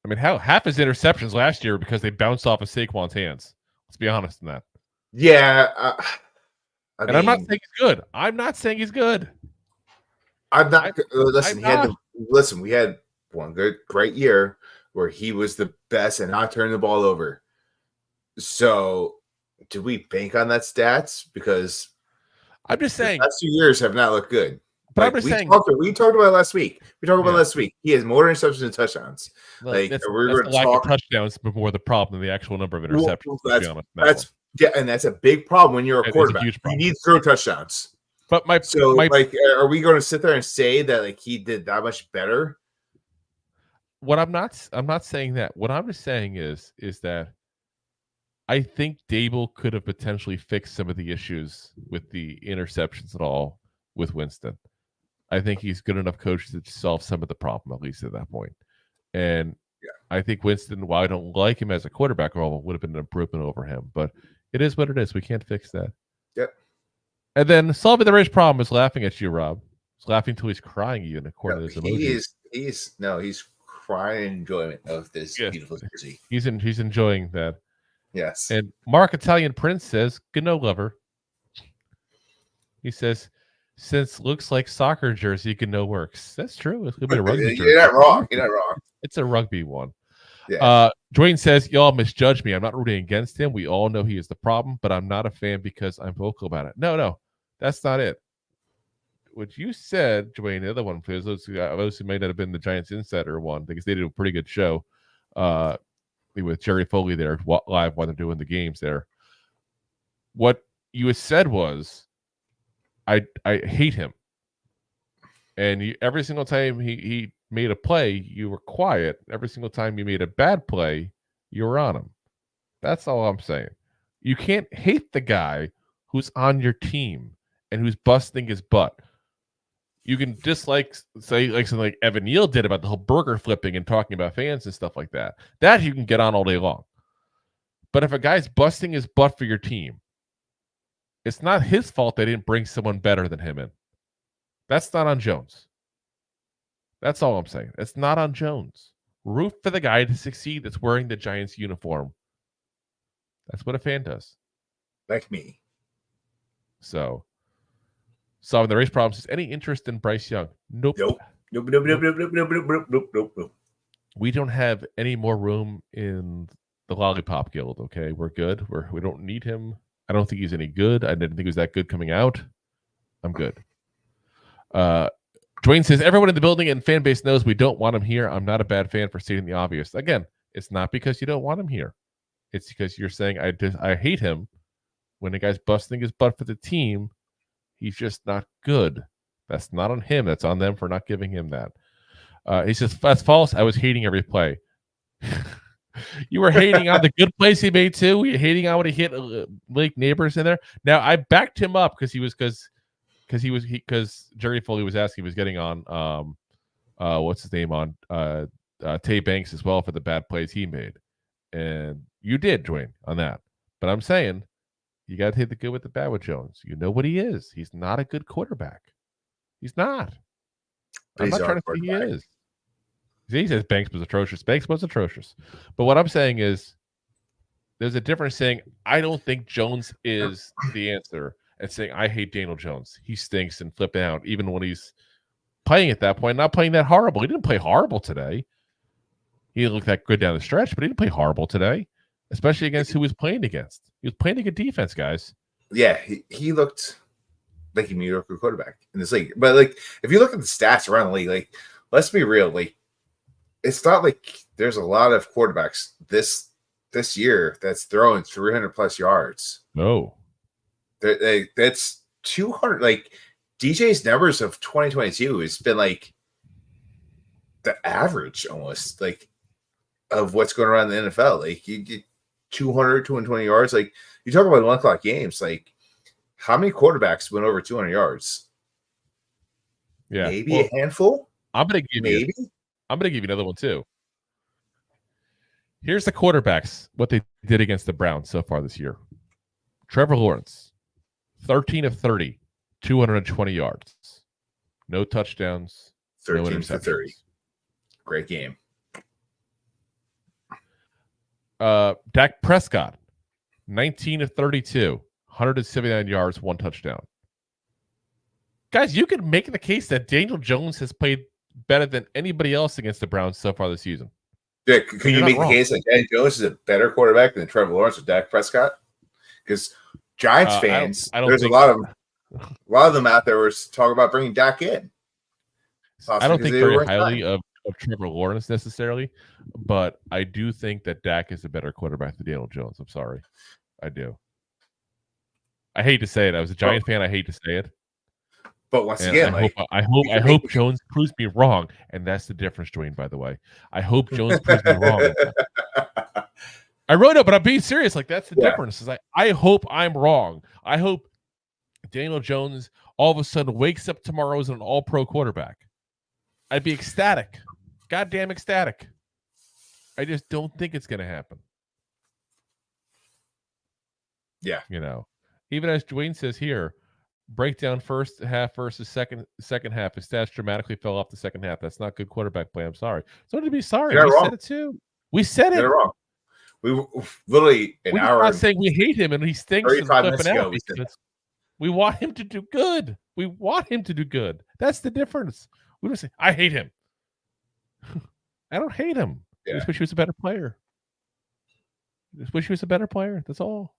I mean, half his interceptions last year because they bounced off of Saquon's hands. Let's be honest in that. Yeah. I'm not saying he's good. I'm not saying he's good. I'm not. Listen, we had one great year where he was the best and not turning the ball over. So, do we bank on that stats? Because I'm just saying the last 2 years have not looked good. But I'm just saying we talked about it last week. Last week. He has more interceptions than touchdowns. Well, that's the lack of touchdowns, but more the problem than the actual number of interceptions. That's a big problem when you're a quarterback. You need to throw touchdowns. But are we going to sit there and say that like he did that much better? What I'm not saying that. What I'm just saying is that I think Dable could have potentially fixed some of the issues with the interceptions and all with Winston. I think he's good enough coach to solve some of the problem, at least at that point. And I think Winston, while I don't like him as a quarterback role, would have been an improvement over him. But it is what it is. We can't fix that. Yep. And then solving the race problem is laughing at you, Rob. He's laughing until he's crying you in a corner of his emojis. He's crying in enjoyment of this beautiful jersey. He's enjoying that. Yes. And Mark Italian Prince says, "Good no lover." He says, "Since looks like soccer jersey, good no works." That's true. It's gonna be a rugby jersey. You're not wrong. You're not wrong. It's a rugby one. Yeah. Dwayne says, "Y'all misjudge me. I'm not rooting against him. We all know he is the problem, but I'm not a fan because I'm vocal about it." No, that's not it. What you said, Dwayne, the other one, for those who may not have been the Giants Insider one, because they did a pretty good show with Jerry Foley there live while they're doing the games there. What you said was, I hate him. And every single time he made a play, you were quiet. Every single time you made a bad play, you were on him. That's all I'm saying. You can't hate the guy who's on your team and who's busting his butt. You can dislike, say, like something like Evan Neal did about the whole burger flipping and talking about fans and stuff like that. That you can get on all day long. But if a guy's busting his butt for your team, it's not his fault they didn't bring someone better than him in. That's not on Jones. That's all I'm saying. It's not on Jones. Root for the guy to succeed that's wearing the Giants uniform. That's what a fan does. Like me. So, solving the race problems. Is any interest in Bryce Young? Nope. Nope. We don't have any more room in the Lollipop Guild, okay? We're good. We don't need him. I don't think he's any good. I didn't think he was that good coming out. I'm good. Dwayne says, everyone in the building and fan base knows we don't want him here. I'm not a bad fan for stating the obvious. Again, it's not because you don't want him here. It's because you're saying, I hate him. When the guy's busting his butt for the team, he's just not good. That's not on him. That's on them for not giving him that. He says, that's false. I was hating every play. You were hating on the good plays he made too. Were you hating on what he hit Malik Nabers in there? Now I backed him up because Jerry Foley was asking, he was getting on what's his name on Tay Banks as well for the bad plays he made, and you did, Dwayne, on that. But I'm saying you got to take the good with the bad with Jones. You know what he is. He's not a good quarterback. He's not. I'm not trying to say he is. He says Banks was atrocious. Banks was atrocious. But what I'm saying is there's a difference saying I don't think Jones is the answer and saying I hate Daniel Jones. He stinks and flipping out even when he's playing at that point, not playing that horrible. He didn't play horrible today. He didn't look that good down the stretch, but he didn't play horrible today, especially against who he was playing against. He was playing a good defense, guys. Yeah, he looked like a mediocre quarterback in this league. But like, if you look at the stats around the league, like, let's be real, like, it's not like there's a lot of quarterbacks this year that's throwing 300 plus yards. No, that's 200. Like, DJ's numbers of 2022 has been like the average almost, like, of what's going around in the NFL. Like, you get 200, 220 yards. Like, you talk about 1 o'clock games, like, how many quarterbacks went over 200 yards? Yeah, maybe a handful. I'm gonna give you another one too. Here's the quarterbacks, what they did against the Browns so far this year. Trevor Lawrence, 13 of 30, 220 yards, no touchdowns, 13 to 30. Great game. Dak Prescott, 19 of 32, 179 yards, 1 touchdown. Guys, you can make the case that Daniel Jones has played better than anybody else against the Browns so far this season. Yeah, can you make the case that Daniel Jones is a better quarterback than Trevor Lawrence or Dak Prescott? Because Giants fans, there's a lot of them out there were talking about bringing Dak in. I don't think very highly of Trevor Lawrence necessarily, but I do think that Dak is a better quarterback than Daniel Jones. I'm sorry. I do. I hate to say it. I was a Giant fan. I hate to say it. But once again, I hope Jones proves me wrong, and that's the difference, Dwayne. By the way, I hope Jones proves me wrong. I wrote it, but I'm being serious. Like, that's the difference. Is I hope I'm wrong. I hope Daniel Jones all of a sudden wakes up tomorrow as an All-Pro quarterback. I'd be ecstatic, goddamn ecstatic. I just don't think it's going to happen. Yeah, even as Dwayne says here. Breakdown first half versus second half. His stats dramatically fell off the second half. That's not good quarterback play. I'm sorry. So to be sorry. We said it too. We said it. You're wrong. We literally an hour. We're not saying we hate him and he stinks. 35 minutes ago, we want him to do good. We want him to do good. That's the difference. We don't say I hate him. I don't hate him. I just wish he was a better player. That's all.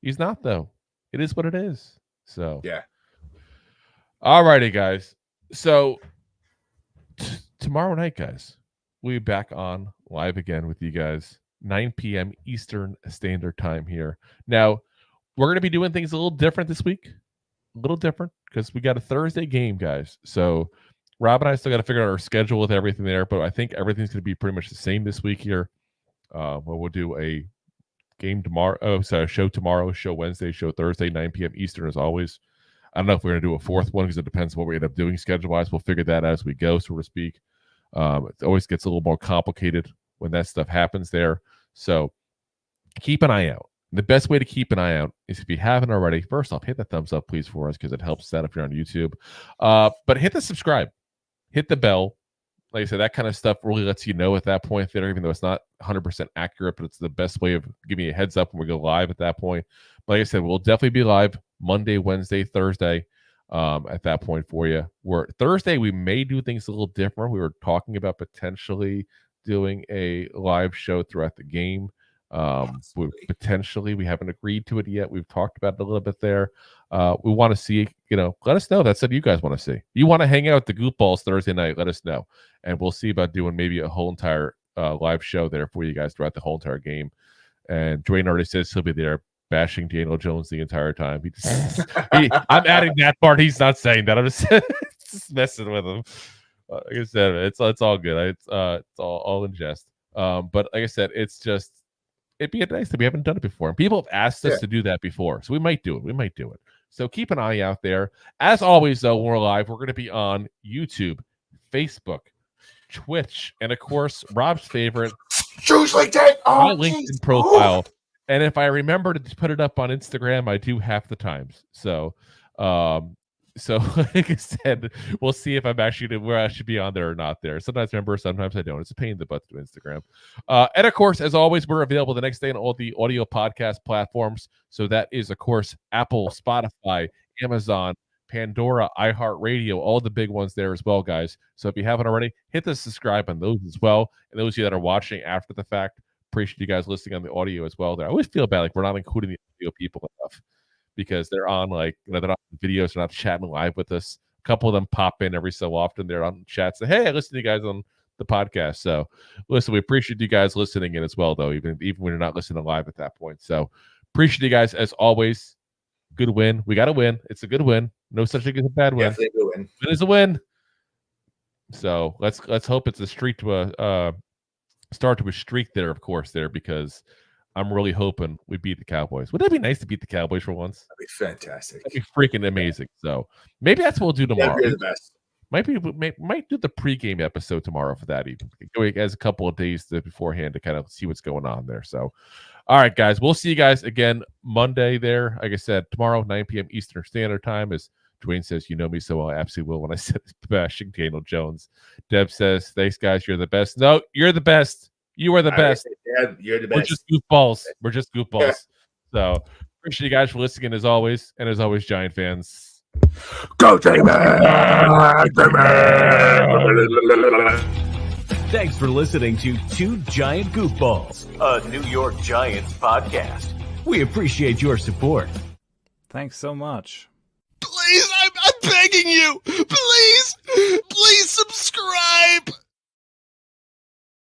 He's not though. It is what it is. So yeah. All righty, guys. So tomorrow night, guys, we'll be back on live again with you guys, 9 p.m. Eastern Standard Time here. Now, we're going to be doing things a little different this week. A little different because we got a Thursday game, guys. So Rob and I still got to figure out our schedule with everything there, but I think everything's going to be pretty much the same this week here. We'll do a game tomorrow. Show tomorrow, show Wednesday, show Thursday, 9 p.m. Eastern as always. I don't know if we're going to do a fourth one because it depends on what we end up doing schedule-wise. We'll figure that out as we go, so to speak. It always gets a little more complicated when that stuff happens there. So keep an eye out. The best way to keep an eye out is if you haven't already, first off, hit the thumbs up, please, for us because it helps that if you're on YouTube. But hit the subscribe. Hit the bell. Like I said, that kind of stuff really lets you know at that point there, even though it's not 100% accurate, but it's the best way of giving you a heads up when we go live at that point. But like I said, we'll definitely be live Monday, Wednesday, Thursday at that point for you. Thursday, we may do things a little different. We were talking about potentially doing a live show throughout the game. We haven't agreed to it yet. We've talked about it a little bit there. We want to see, let us know. That's what you guys want to see. You want to hang out with the Goofballs Thursday night, let us know. And we'll see about doing maybe a whole entire live show there for you guys throughout the whole entire game. And Dwayne already says he'll be there bashing Daniel Jones the entire time. I'm adding that part. He's not saying that. I'm just messing with him. Like I said, it's all good. It's all in jest. But like I said, it'd be nice that we haven't done it before. And people have asked us to do that before. So we might do it. So keep an eye out there. As always, though, when we're live, we're going to be on YouTube, Facebook, Twitch, and of course, Rob's favorite, my LinkedIn profile. And if I remember to put it up on Instagram, I do half the times. So like I said, we'll see if I'm actually where I should be on there or not there. Sometimes I remember, sometimes I don't. It's a pain in the butt to do Instagram. And of course, as always, we're available the next day on all the audio podcast platforms. So that is, of course, Apple, Spotify, Amazon, Pandora, iHeartRadio, all the big ones there as well, guys. So if you haven't already, hit the subscribe on those as well. And those of you that are watching after the fact, appreciate you guys listening on the audio as well there. I always feel bad like we're not including the audio people enough, because they're on they're not on videos, they're not chatting live with us. A couple of them pop in every so often. They're on chat, say, hey, I listen to you guys on the podcast. So listen, we appreciate you guys listening in as well, though, even when you're not listening live at that point. So appreciate you guys as always. Good win. We got to win. It's a good win. No such thing as a bad win. Definitely a good win. It is a win. So let's hope it's a streak to a start to a streak there, of course, there, because I'm really hoping we beat the Cowboys. Wouldn't that be nice to beat the Cowboys for once? That'd be fantastic. That'd be freaking amazing. So maybe that's what we'll do tomorrow. You're the best. Might do the pregame episode tomorrow for that even. As a couple of days beforehand to kind of see what's going on there. So, all right, guys, we'll see you guys again Monday there. Like I said, tomorrow, 9 p.m. Eastern Standard Time. As Dwayne says, you know me so well, I absolutely will when I said bashing Daniel Jones. Deb says, thanks, guys. You're the best. No, you're the best. You are the best. Deb, you're the best. We're just goofballs. We're just goofballs. Yeah. So appreciate you guys for listening as always. And as always, Giant fans, go Jamie! Thanks for listening to Two Giant Goofballs, a New York Giants podcast. We appreciate your support. Thanks so much. Please, I'm begging you. Please subscribe.